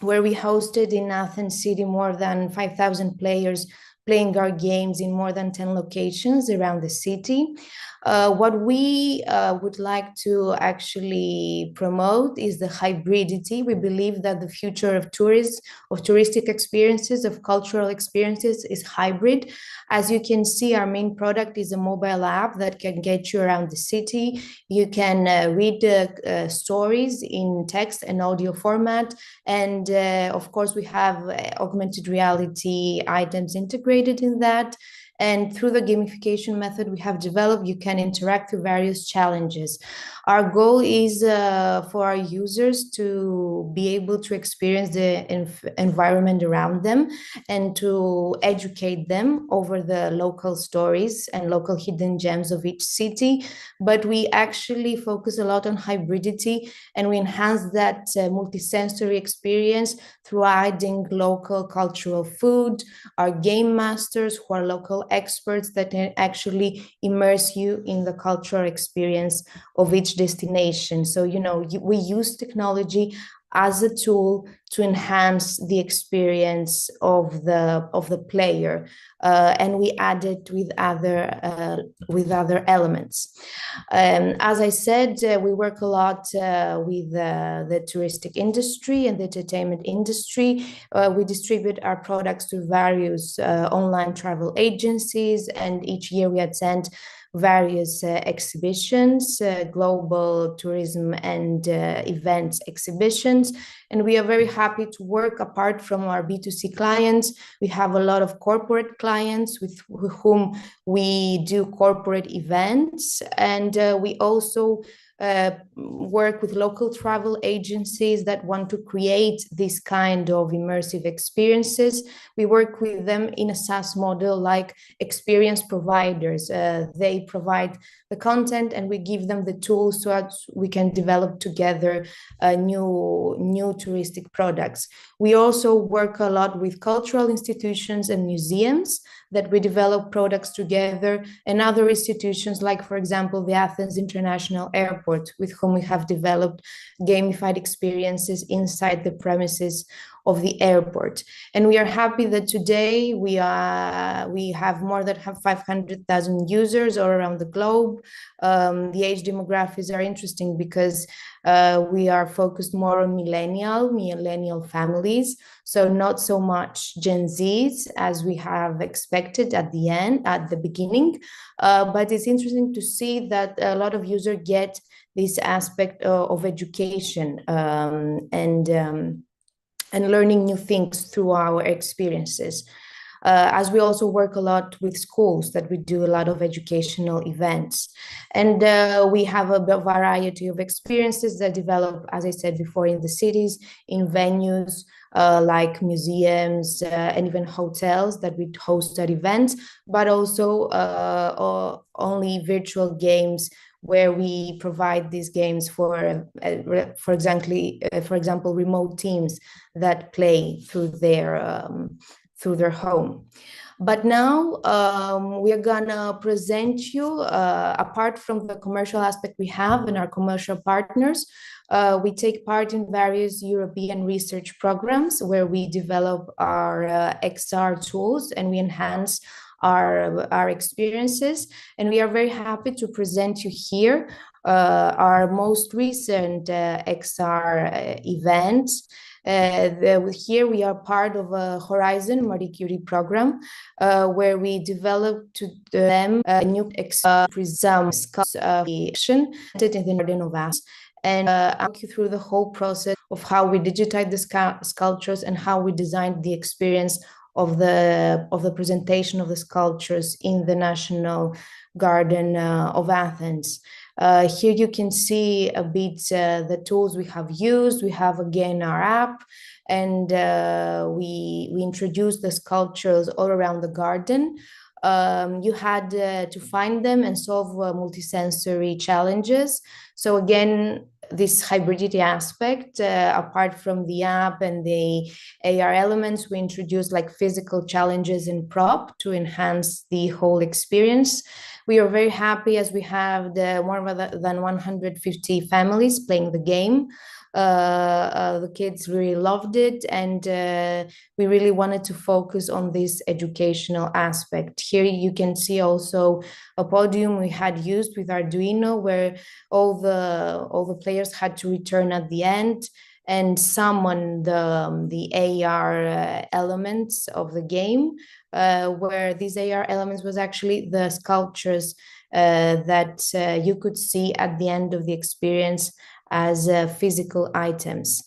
where we hosted in Athens City more than 5,000 players playing our games in more than 10 locations around the city. What we would like to actually promote is the hybridity. We believe that the future of touristic experiences, of cultural experiences, is hybrid. As you can see, our main product is a mobile app that can get you around the city. You can read stories in text and audio format. And of course, we have augmented reality items integrated in that. And through the gamification method we have developed, you can interact with various challenges. Our goal is for our users to be able to experience the environment around them and to educate them over the local stories and local hidden gems of each city. But we actually focus a lot on hybridity, and we enhance that multisensory experience through adding local cultural food, our game masters who are local experts that can actually immerse you in the cultural experience of each destination. So, we use technology as a tool to enhance the experience of the player, and we add it with other elements. As I said, we work a lot with the touristic industry and the entertainment industry. We distribute our products to various online travel agencies, and each year we attend various exhibitions, global tourism and events exhibitions. And we are very happy to work apart from our B2C clients. We have a lot of corporate clients with whom we do corporate events. And we also work with local travel agencies that want to create this kind of immersive experiences. We work with them in a SaaS model like experience providers. They provide the content and we give them the tools so that we can develop together new touristic products. We also work a lot with cultural institutions and museums that we develop products together, and other institutions like, for example, the Athens International Airport, with whom we have developed gamified experiences inside the premises of the airport. And we are happy that today we have more than 500,000 users all around the globe. The age demographics are interesting because We are focused more on millennial families, so not so much Gen Zs as we have expected at the beginning. But it's interesting to see that a lot of users get this aspect of education and learning new things through our experiences. As we also work a lot with schools, that we do a lot of educational events. And we have a variety of experiences that develop, as I said before, in the cities, in venues like museums and even hotels that we host at events, but also only virtual games where we provide these games for example, remote teams that play through their home. But now we are gonna present you, apart from the commercial aspect we have in our commercial partners, we take part in various European research programs where we develop our XR tools and we enhance our experiences. And we are very happy to present you here our most recent XR events. Here we are part of a Horizon Marie Curie program where we developed to them a new prism action in the Garden of Azores. And I'll walk you through the whole process of how we digitized the sculptures and how we designed the experience of the presentation of the sculptures in the National Garden of Athens. Here you can see a bit the tools we have used. We have again our app, and we introduced the sculptures all around the garden. You had to find them and solve multisensory challenges. So again, this hybridity aspect, apart from the app and the AR elements, we introduced like physical challenges in prop to enhance the whole experience. We are very happy as we have more than 150 families playing the game. The kids really loved it, and we really wanted to focus on this educational aspect. Here you can see also a podium we had used with Arduino, where all the players had to return at the end and summon the AR elements of the game, where these AR elements was actually the sculptures that you could see at the end of the experience as physical items.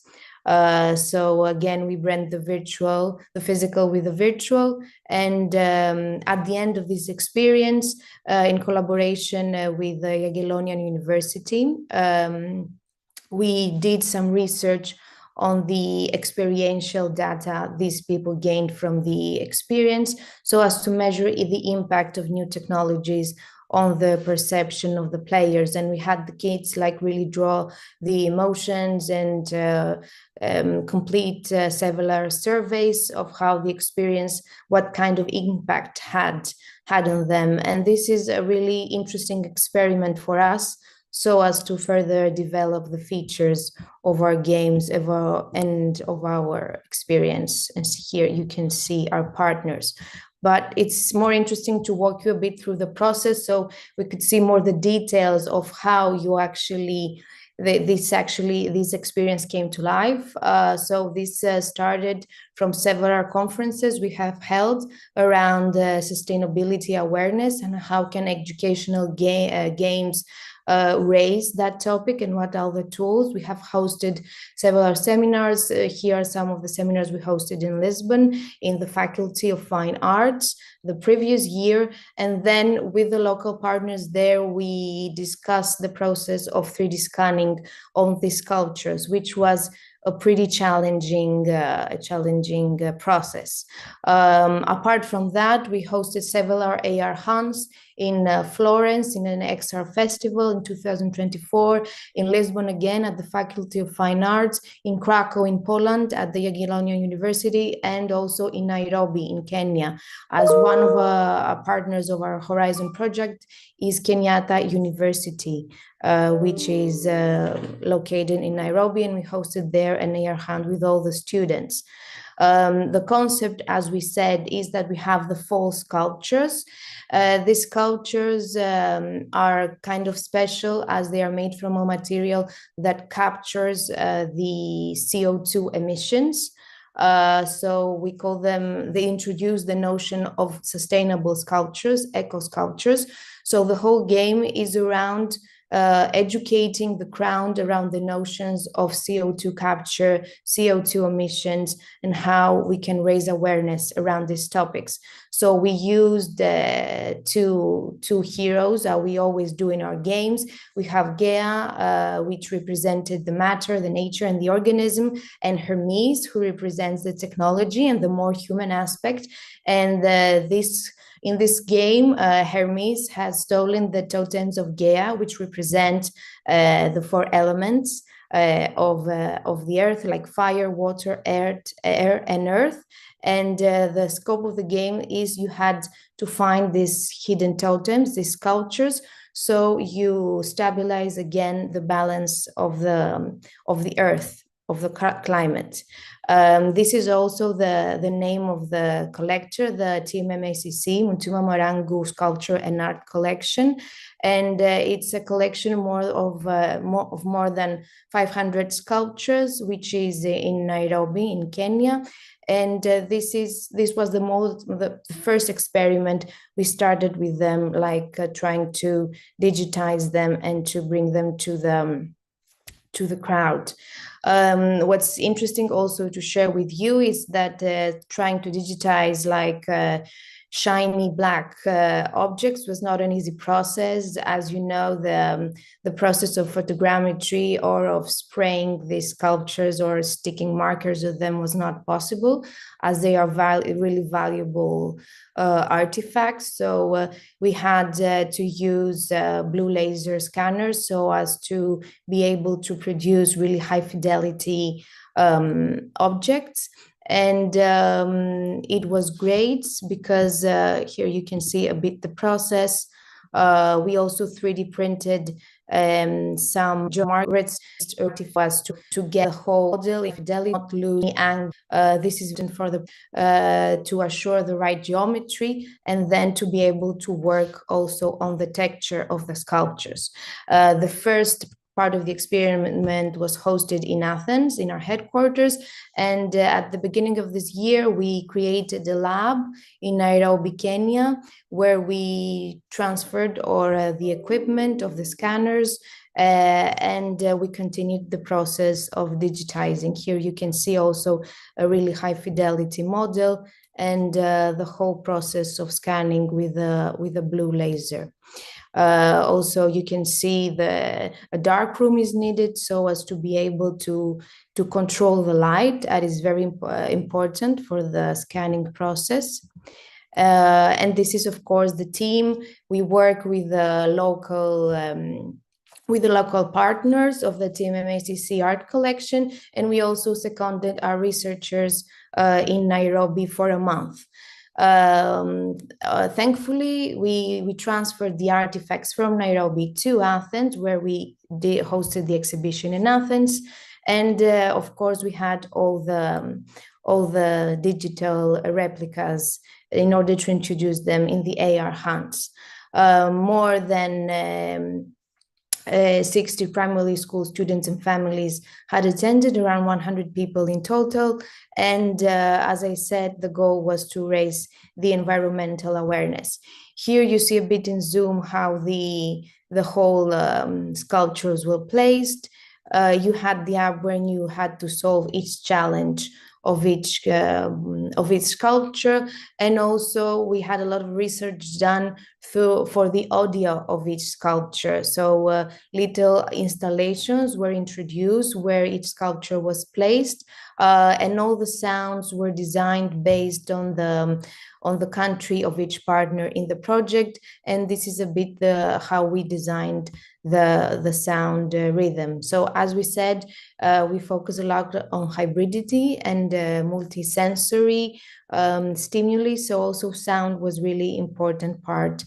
So again, we blend the physical with the virtual, and at the end of this experience, in collaboration with the Jagiellonian University, we did some research on the experiential data these people gained from the experience, so as to measure the impact of new technologies on the perception of the players. And we had the kids like really draw the emotions and complete several surveys of how the experience, what kind of impact had on them. And this is a really interesting experiment for us, so as to further develop the features of our games and of our experience. And here you can see our partners. But it's more interesting to walk you a bit through the process, so we could see more the details of how you actually, this experience came to life. So this started from several conferences we have held around sustainability awareness and how can educational games raise that topic and what are the tools. We have hosted several seminars. Here are some of the seminars we hosted in Lisbon in the Faculty of Fine Arts the previous year. And then with the local partners there, we discussed the process of 3D scanning on these sculptures, which was a pretty challenging process. Apart from that, we hosted several AR hunts in Florence in an XR festival in 2024, in Lisbon again at the Faculty of Fine Arts, in Krakow in Poland at the Jagiellonian University, and also in Nairobi in Kenya. As one of our partners of our Horizon project is Kenyatta University, which is located in Nairobi, and we hosted there an AR hunt with all the students. The concept, as we said, is that we have the false sculptures. These sculptures are kind of special as they are made from a material that captures the CO2 emissions. So we call them, they introduce the notion of sustainable sculptures, eco sculptures. So the whole game is around educating the crowd around the notions of CO2 capture, CO2 emissions, and how we can raise awareness around these topics. So we used two heroes, we always do in our games. We have Gaia, which represented the matter, the nature, and the organism, and Hermes, who represents the technology and the more human aspect. And in this game, Hermes has stolen the totems of Gaia, which represent the four elements of the earth, like fire, water, air, and earth. And the scope of the game is you had to find these hidden totems, these sculptures, so you stabilize again the balance of the earth, of the climate. This is also the name of the collector, the TMMACC, Mutuma Morangu Sculpture and Art Collection. And it's a collection of more than 500 sculptures, which is in Nairobi, in Kenya. And this was the first experiment we started with them, like trying to digitize them and to bring them to the crowd. What's interesting also to share with you is that trying to digitize like shiny black objects was not an easy process. As you know, the process of photogrammetry or of spraying these sculptures or sticking markers of them was not possible, as they are really valuable artifacts. So we had to use blue laser scanners so as to be able to produce really high fidelity objects. And it was great because here you can see a bit the process. We also 3D printed some geometrics artifacts to get the whole model fidelity, not lose, and this is for to assure the right geometry, and then to be able to work also on the texture of the sculptures. The first part of the experiment was hosted in Athens, in our headquarters. And at the beginning of this year, we created a lab in Nairobi, Kenya, where we transferred the equipment of the scanners, and we continued the process of digitizing. Here you can see also a really high fidelity model and the whole process of scanning with a blue laser. Also, you can see a dark room is needed so as to be able to control the light. That is very important for the scanning process. And this is, of course, the team. We work with the local partners of the TMMACC art collection, and we also seconded our researchers in Nairobi for a month. Thankfully, we transferred the artifacts from Nairobi to Athens, where we hosted the exhibition in Athens, and of course we had all the digital replicas in order to introduce them in the AR hunts. More than 60 primary school students and families had attended, around 100 people in total. And as I said, the goal was to raise the environmental awareness. Here you see a bit in Zoom how the whole sculptures were placed. You had the app when you had to solve each challenge of each sculpture, and also we had a lot of research done for the audio of each sculpture. So little installations were introduced where each sculpture was placed, and all the sounds were designed based on the country of each partner in the project. And this is a bit how we designed the sound rhythm. So as we said, we focus a lot on hybridity and multi-sensory stimuli. So also sound was really important part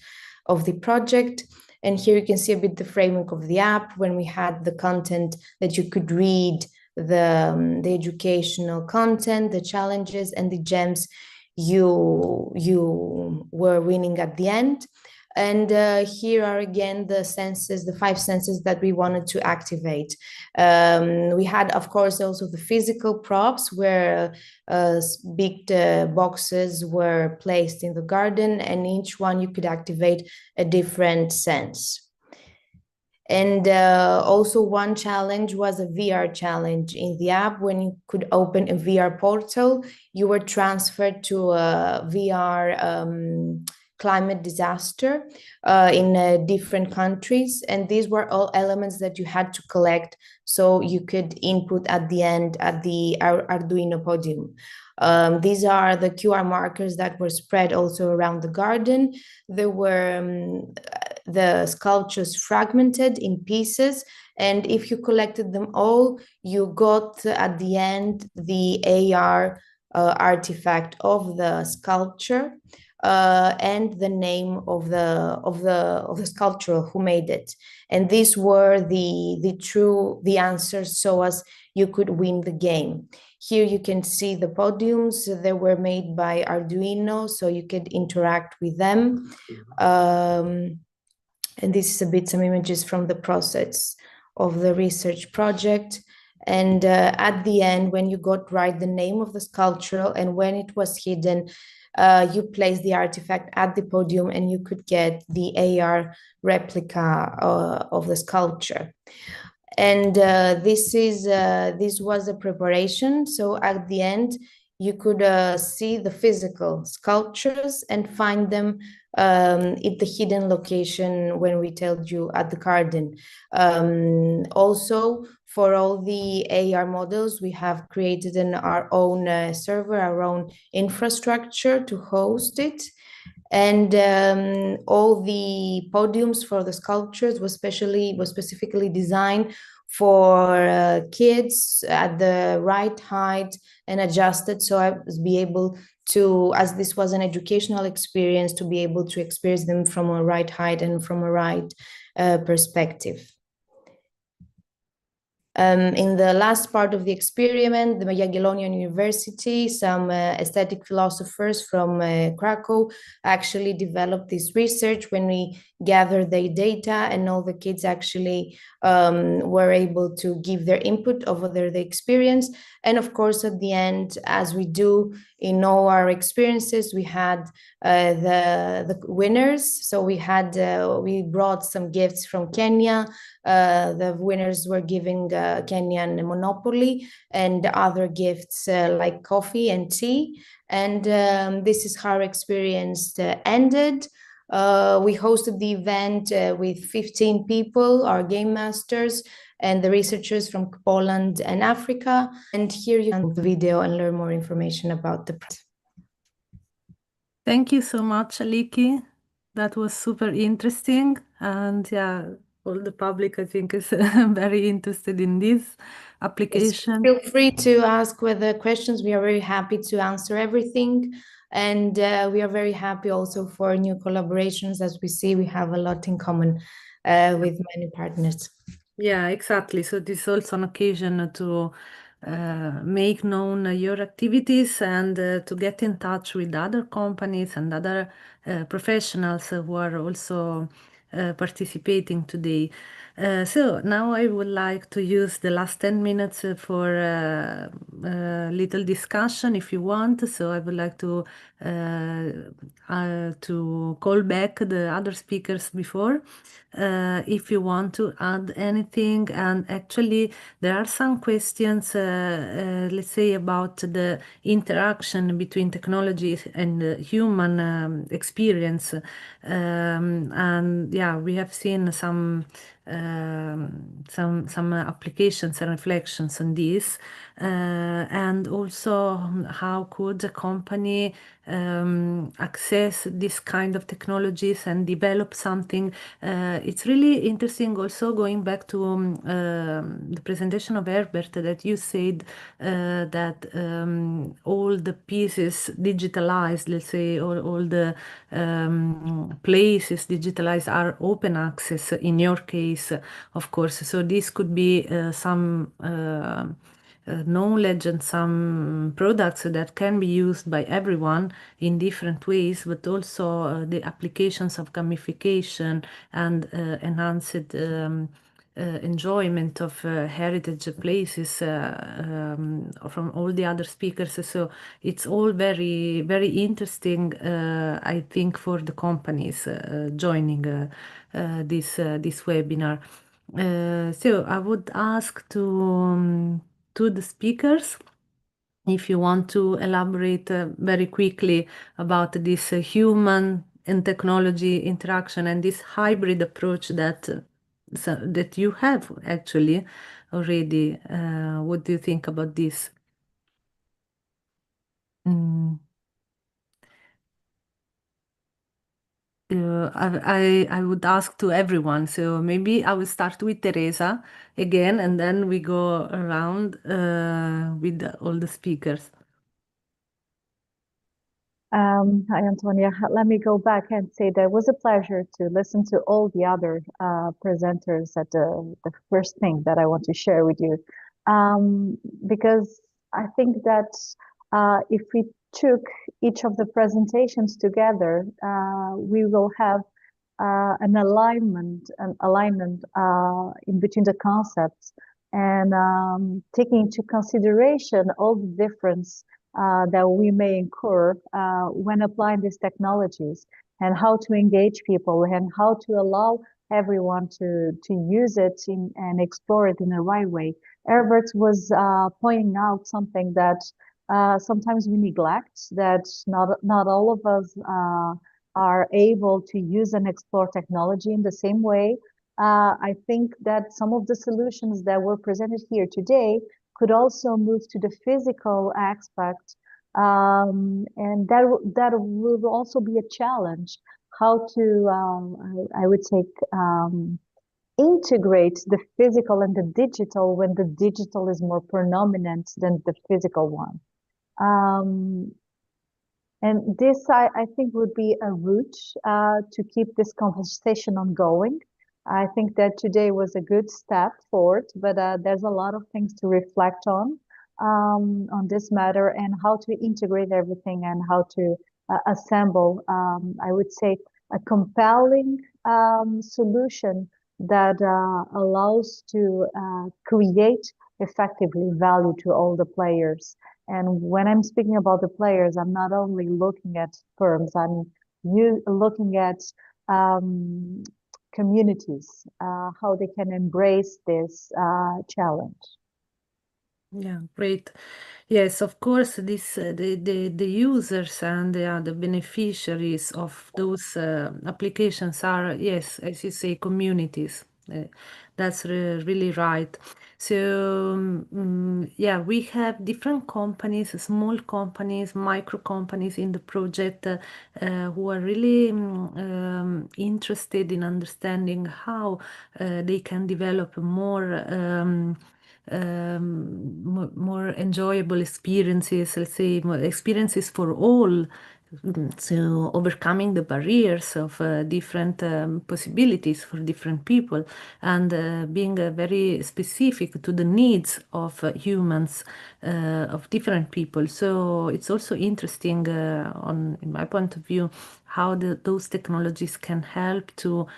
of the project. And here you can see a bit the framework of the app when we had the content that you could read the educational content, the challenges, and the gems you were winning at the end. And here are again the senses, the 5 senses that we wanted to activate. We had, of course, also the physical props where big boxes were placed in the garden, and each one you could activate a different sense. And also one challenge was a VR challenge in the app. When you could open a VR portal, you were transferred to a VR climate disaster in different countries. And these were all elements that you had to collect so you could input at the end at the Arduino podium. These are the QR markers that were spread also around the garden. There were the sculptures fragmented in pieces, and if you collected them all, you got at the end the AR artifact of the sculpture and the name of the sculptor who made it. And these were the answers so as you could win the game. Here you can see the podiums. They were made by Arduino, so you could interact with them. And this is a bit some images from the process of the research project. And at the end, when you got right the name of the sculpture and when it was hidden, you place the artifact at the podium and you could get the AR replica of the sculpture. And this was a preparation. So at the end, you could see the physical sculptures and find them at the hidden location when we told you at the garden. Also, for all the AR models, we have created our own server, our own infrastructure to host it. And all the podiums for the sculptures was specifically designed for kids at the right height and adjusted, so I was be able to, as this was an educational experience, to be able to experience them from a right height and from a right perspective. In the last part of the experiment, the Jagiellonian University, some aesthetic philosophers from Krakow actually developed this research when we gathered their data, and all the kids actually were able to give their input over their experience. And of course, at the end, as we do in all our experiences, we had the winners. So we brought some gifts from Kenya. The winners were giving Kenyan Monopoly and other gifts like coffee and tea. And this is how our experience ended. We hosted the event with 15 people, our game masters, and the researchers from Poland and Africa. And here you can see the video and learn more information about the project. Thank you so much, Aliki. That was super interesting. And yeah, all the public, I think, is very interested in this application. Yes, feel free to ask whether questions. We are very happy to answer everything. And we are very happy also for new collaborations. As we see, we have a lot in common with many partners. Yeah, exactly. So this is also an occasion to make known your activities and to get in touch with other companies and other professionals who are also participating today. So now I would like to use the last 10 minutes for a little discussion if you want. So I would like to call back the other speakers before if you want to add anything. And actually there are some questions, let's say, about the interaction between technology and human experience. And yeah, we have seen some applications and reflections on this, and also how could a company access this kind of technologies and develop something. It's really interesting also going back to the presentation of Herbert, that you said that all the pieces digitalized, let's say, all the places digitalized are open access in your case, of course. So this could be some knowledge and some products that can be used by everyone in different ways, but also the applications of gamification and enhanced enjoyment of heritage places from all the other speakers. So it's all very, very interesting, I think, for the companies joining this webinar. So I would ask to the speakers if you want to elaborate very quickly about this human and technology interaction and this hybrid approach that that you have actually already. What do you think about this? I would ask to everyone. So maybe I will start with Teresa again, and then we go around with all the speakers. Hi, Antonia. Let me go back and say that it was a pleasure to listen to all the other presenters at the first thing that I want to share with you. Because I think that if we took each of the presentations together, we will have an alignment in between the concepts and taking into consideration all the difference that we may incur when applying these technologies and how to engage people and how to allow everyone to use it and explore it in the right way. Herbert was pointing out something that sometimes we neglect, that not all of us are able to use and explore technology in the same way. I think that some of the solutions that were presented here today could also move to the physical aspect, and that will also be a challenge. How to, I would say, integrate the physical and the digital when the digital is more predominant than the physical one. And this, I think, would be a route to keep this conversation ongoing. I think that today was a good step forward, but there's a lot of things to reflect on this matter and how to integrate everything and how to assemble, I would say, a compelling solution that allows to create effectively value to all the players. And when I'm speaking about the players, I'm not only looking at firms, I'm looking at communities, how they can embrace this challenge. Yeah, great. Yes, of course, this the users and the beneficiaries of those applications are, yes, as you say, communities. That's really right. So yeah, we have different companies, small companies, micro companies in the project who are really interested in understanding how they can develop more more enjoyable experiences, let's say, more experiences for all. So overcoming the barriers of different possibilities for different people and being very specific to the needs of humans, of different people. So it's also interesting, in my point of view, how those technologies can help to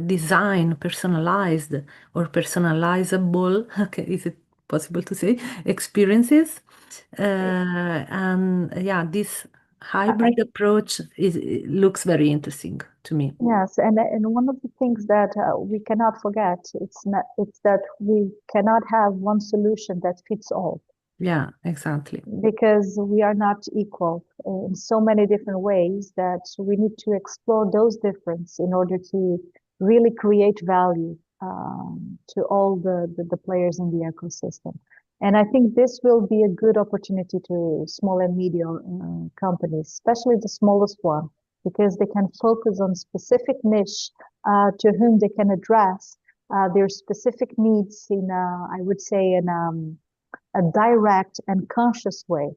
design personalized or personalizable, okay, is it possible to say, experiences? And yeah, this hybrid approach looks very interesting to me. Yes, and one of the things that we cannot forget, it's that we cannot have one solution that fits all. Yeah, exactly. Because we are not equal in so many different ways that we need to explore those differences in order to really create value to all the players in the ecosystem. And I think this will be a good opportunity to small and medium companies, especially the smallest one, because they can focus on specific niche to whom they can address their specific needs in, I would say, in a direct and conscious way.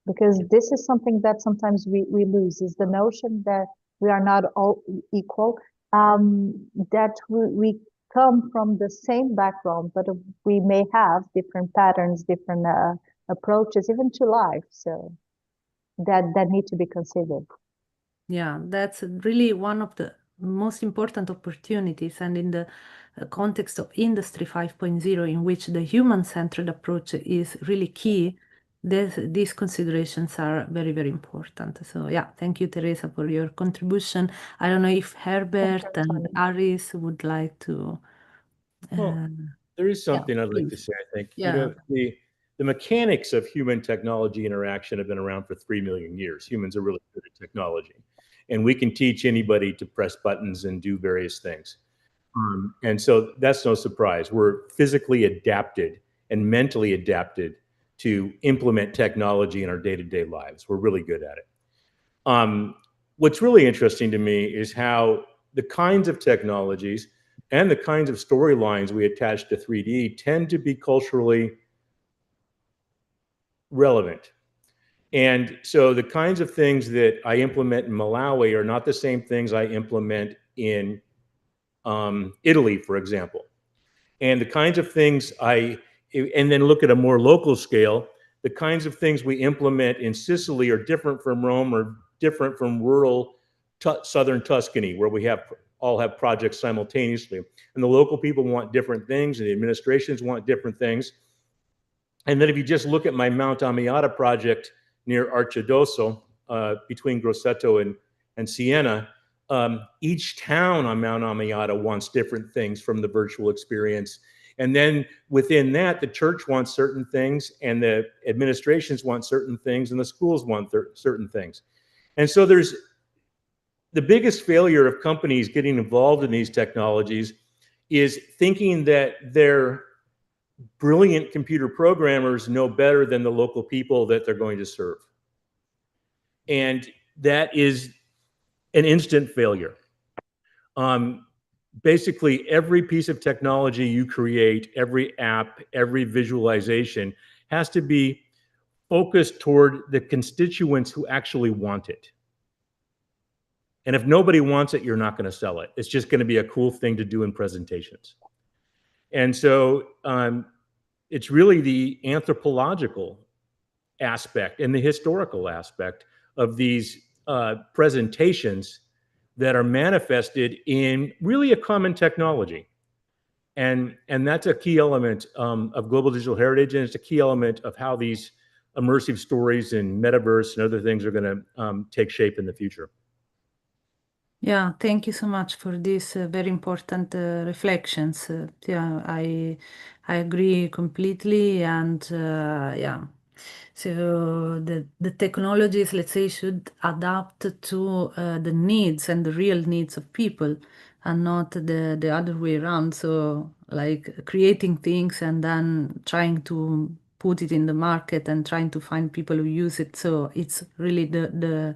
Because this is something that sometimes we lose, is the notion that we are not all equal, that we come from the same background, but we may have different patterns, different approaches, even to life. So that need to be considered. Yeah, that's really one of the most important opportunities, and in the context of Industry 5.0, in which the human-centered approach is really key, these considerations are very, very important. So yeah, thank you, Teresa, for your contribution. I don't know if Herbert and Aris would like to... Well, there is something I'd like to say, I think. Yeah. You know, the mechanics of human technology interaction have been around for 3 million years. Humans are really good at technology. And we can teach anybody to press buttons and do various things. And so that's no surprise. We're physically adapted and mentally adapted to implement technology in our day-to-day lives. We're really good at it. What's really interesting to me is how the kinds of technologies and the kinds of storylines we attach to 3D tend to be culturally relevant. And so the kinds of things that I implement in Malawi are not the same things I implement in Italy, for example. And the kinds of things and then look at a more local scale, the kinds of things we implement in Sicily are different from Rome or different from rural southern Tuscany, where we all have projects simultaneously. And the local people want different things, and the administrations want different things. And then if you just look at my Mount Amiata project near Arcidosso, between Grosseto and Siena, each town on Mount Amiata wants different things from the virtual experience. And then within that, the church wants certain things, and the administrations want certain things, and the schools want certain things. And so there's the biggest failure of companies getting involved in these technologies is thinking that their brilliant computer programmers know better than the local people that they're going to serve. And that is an instant failure. Basically, every piece of technology you create, every app, every visualization has to be focused toward the constituents who actually want it. And if nobody wants it, you're not going to sell it. It's just going to be a cool thing to do in presentations. And so it's really the anthropological aspect and the historical aspect of these presentations that are manifested in really a common technology. And that's a key element of global digital heritage, and it's a key element of how these immersive stories and metaverse and other things are going to take shape in the future. Yeah, thank you so much for these very important reflections. Yeah, I agree completely, and yeah. So the technologies, let's say, should adapt to the needs and the real needs of people, and not the other way around. So like creating things and then trying to put it in the market and trying to find people who use it. So it's really the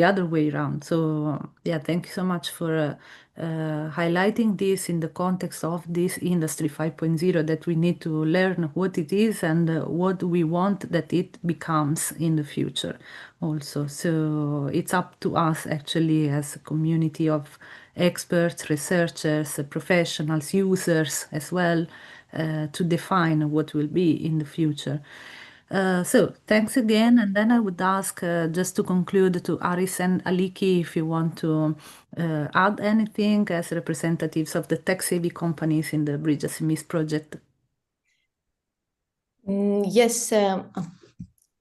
other way around. So yeah, thank you so much for highlighting this in the context of this Industry 5.0, that we need to learn what it is and what we want that it becomes in the future also. So it's up to us actually as a community of experts, researchers, professionals, users as well, to define what will be in the future. So thanks again, and then I would ask, just to conclude, to Aris and Aliki, if you want to add anything as representatives of the tech-savvy companies in the BRIDGESMEs project. Yes,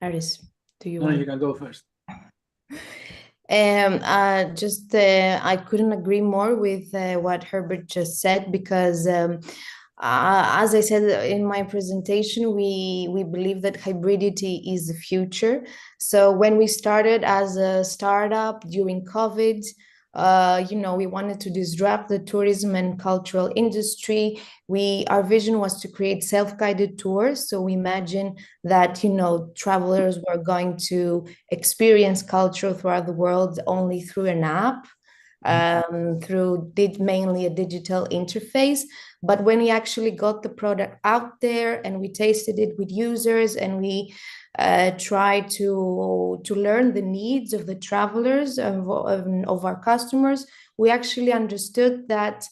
Aris, do you want? You can go first. I couldn't agree more with what Herbert just said, because as I said in my presentation, we believe that hybridity is the future. So when we started as a startup during COVID, we wanted to disrupt the tourism and cultural industry. Our vision was to create self-guided tours. So we imagine that, travelers were going to experience culture throughout the world only through an app, through mainly a digital interface. But when we actually got the product out there and we tasted it with users, and we try to learn the needs of the travelers, of our customers, we actually understood that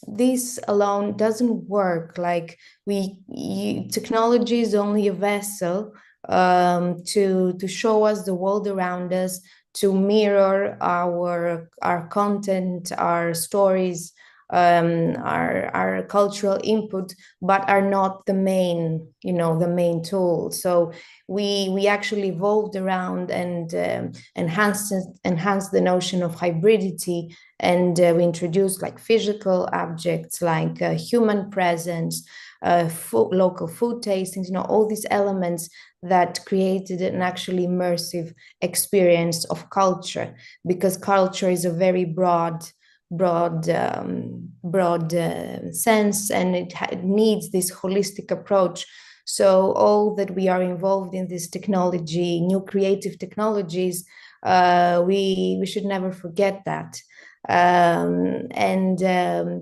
this alone doesn't work. Like technology is only a vessel to show us the world around us, to mirror our content, our stories, our cultural input, but are not the main, the main tool. So we actually evolved around and enhanced the notion of hybridity, and we introduced like physical objects, like human presence, local food tastings, all these elements that created an actually immersive experience of culture, because culture is a very broad sense, and it needs this holistic approach. So all that we are involved in this technology, new creative technologies, we should never forget that.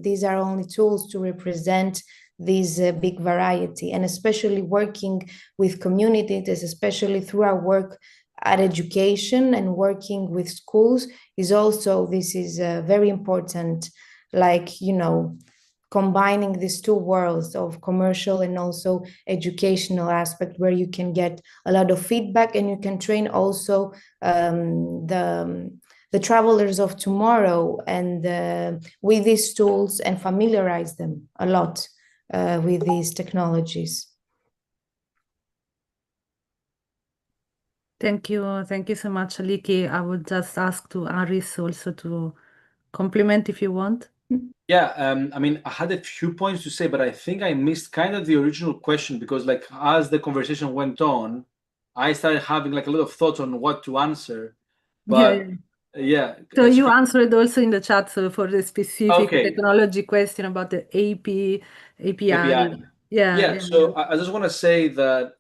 These are only tools to represent this big variety, and especially working with communities, especially through our work at education and working with schools, this is very important, like combining these two worlds of commercial and also educational aspect, where you can get a lot of feedback, and you can train also the travelers of tomorrow and with these tools, and familiarize them a lot with these technologies. Thank you so much, Aliki. I would just ask to Aris also to compliment if you want. Yeah, I mean, I had a few points to say, but I think I missed kind of the original question, because like as the conversation went on, I started having like a lot of thoughts on what to answer. But yeah. So you answered also in the chat, so for the specific Okay. technology question about the API. Yeah. So I just want to say that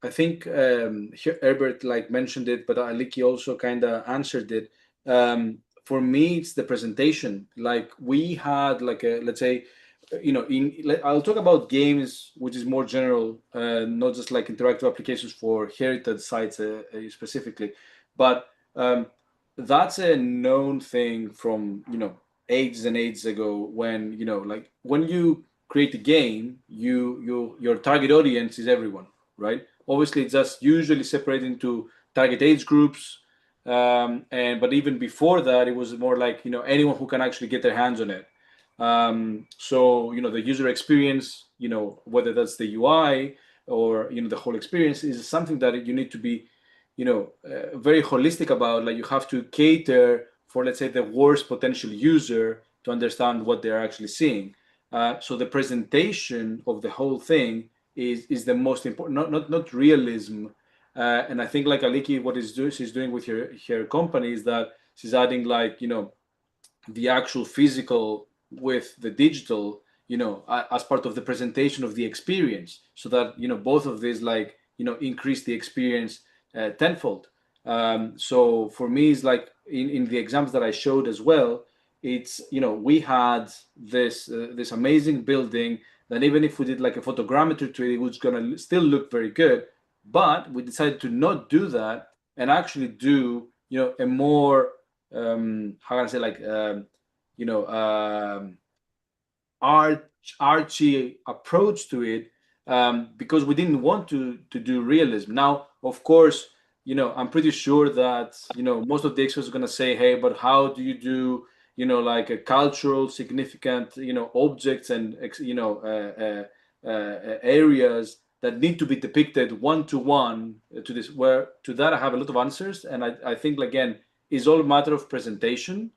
I think Herbert like mentioned it, but Aliki also kind of answered it. For me, it's the presentation. Like we had like a, let's say, I'll talk about games, which is more general, not just like interactive applications for heritage sites specifically, but that's a known thing from ages and ages ago, when like when you create a game, your target audience is everyone, right? Obviously, it's just usually separated into target age groups, but even before that, it was more like anyone who can actually get their hands on it. So the user experience, whether that's the UI or the whole experience, is something that you need to be very holistic about. Like you have to cater for, let's say, the worst potential user to understand what they're actually seeing. So the presentation of the whole thing is the most important, not realism. And I think like Aliki, what she's doing with her company is that she's adding like the actual physical with the digital, as part of the presentation of the experience, so that both of these like increase the experience tenfold. So for me, it's like in the examples that I showed as well, it's we had this amazing building that even if we did like a photogrammetry to it, it was gonna still look very good, but we decided to not do that and actually do a more how can I say, like artsy approach to it, because we didn't want to do realism. Now, of course, I'm pretty sure that most of the experts are going to say, hey, but how do you do like a cultural significant objects and areas that need to be depicted one-to-one to this, where to that I have a lot of answers. And I think again, it's all a matter of presentation.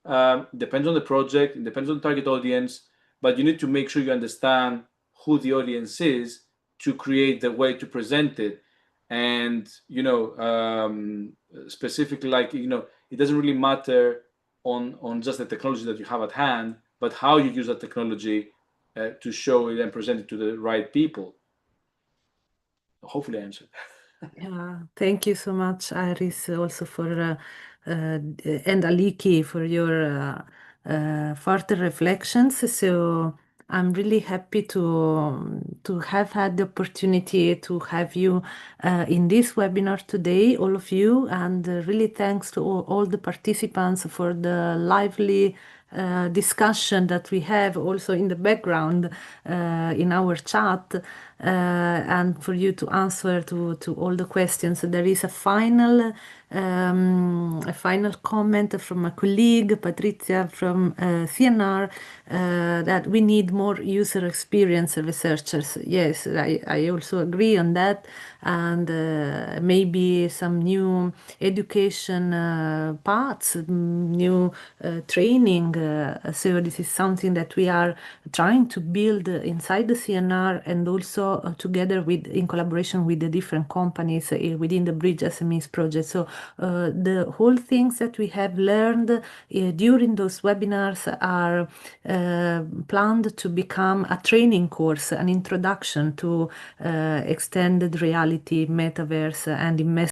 Depends on the project, it depends on the target audience, but you need to make sure you understand who the audience is to create the way to present it. And specifically, like it doesn't really matter on just the technology that you have at hand, but how you use that technology to show it and present it to the right people. Hopefully I answered. Yeah, thank you so much, Iris, also for and Aliki for your further reflections. So I'm really happy to have had the opportunity to have you in this webinar today, all of you, and really thanks to all the participants for the lively discussion that we have also in the background in our chat, and for you to answer to all the questions. There is a final comment from a colleague, Patricia from CNR, that we need more user experience researchers. Yes, I also agree on that, and maybe some new education paths, new training. So this is something that we are trying to build inside the CNR, and also together in collaboration with the different companies within the BRIDGESMEs project. So the whole things that we have learned during those webinars are planned to become a training course, an introduction to extended reality, metaverse, and immersive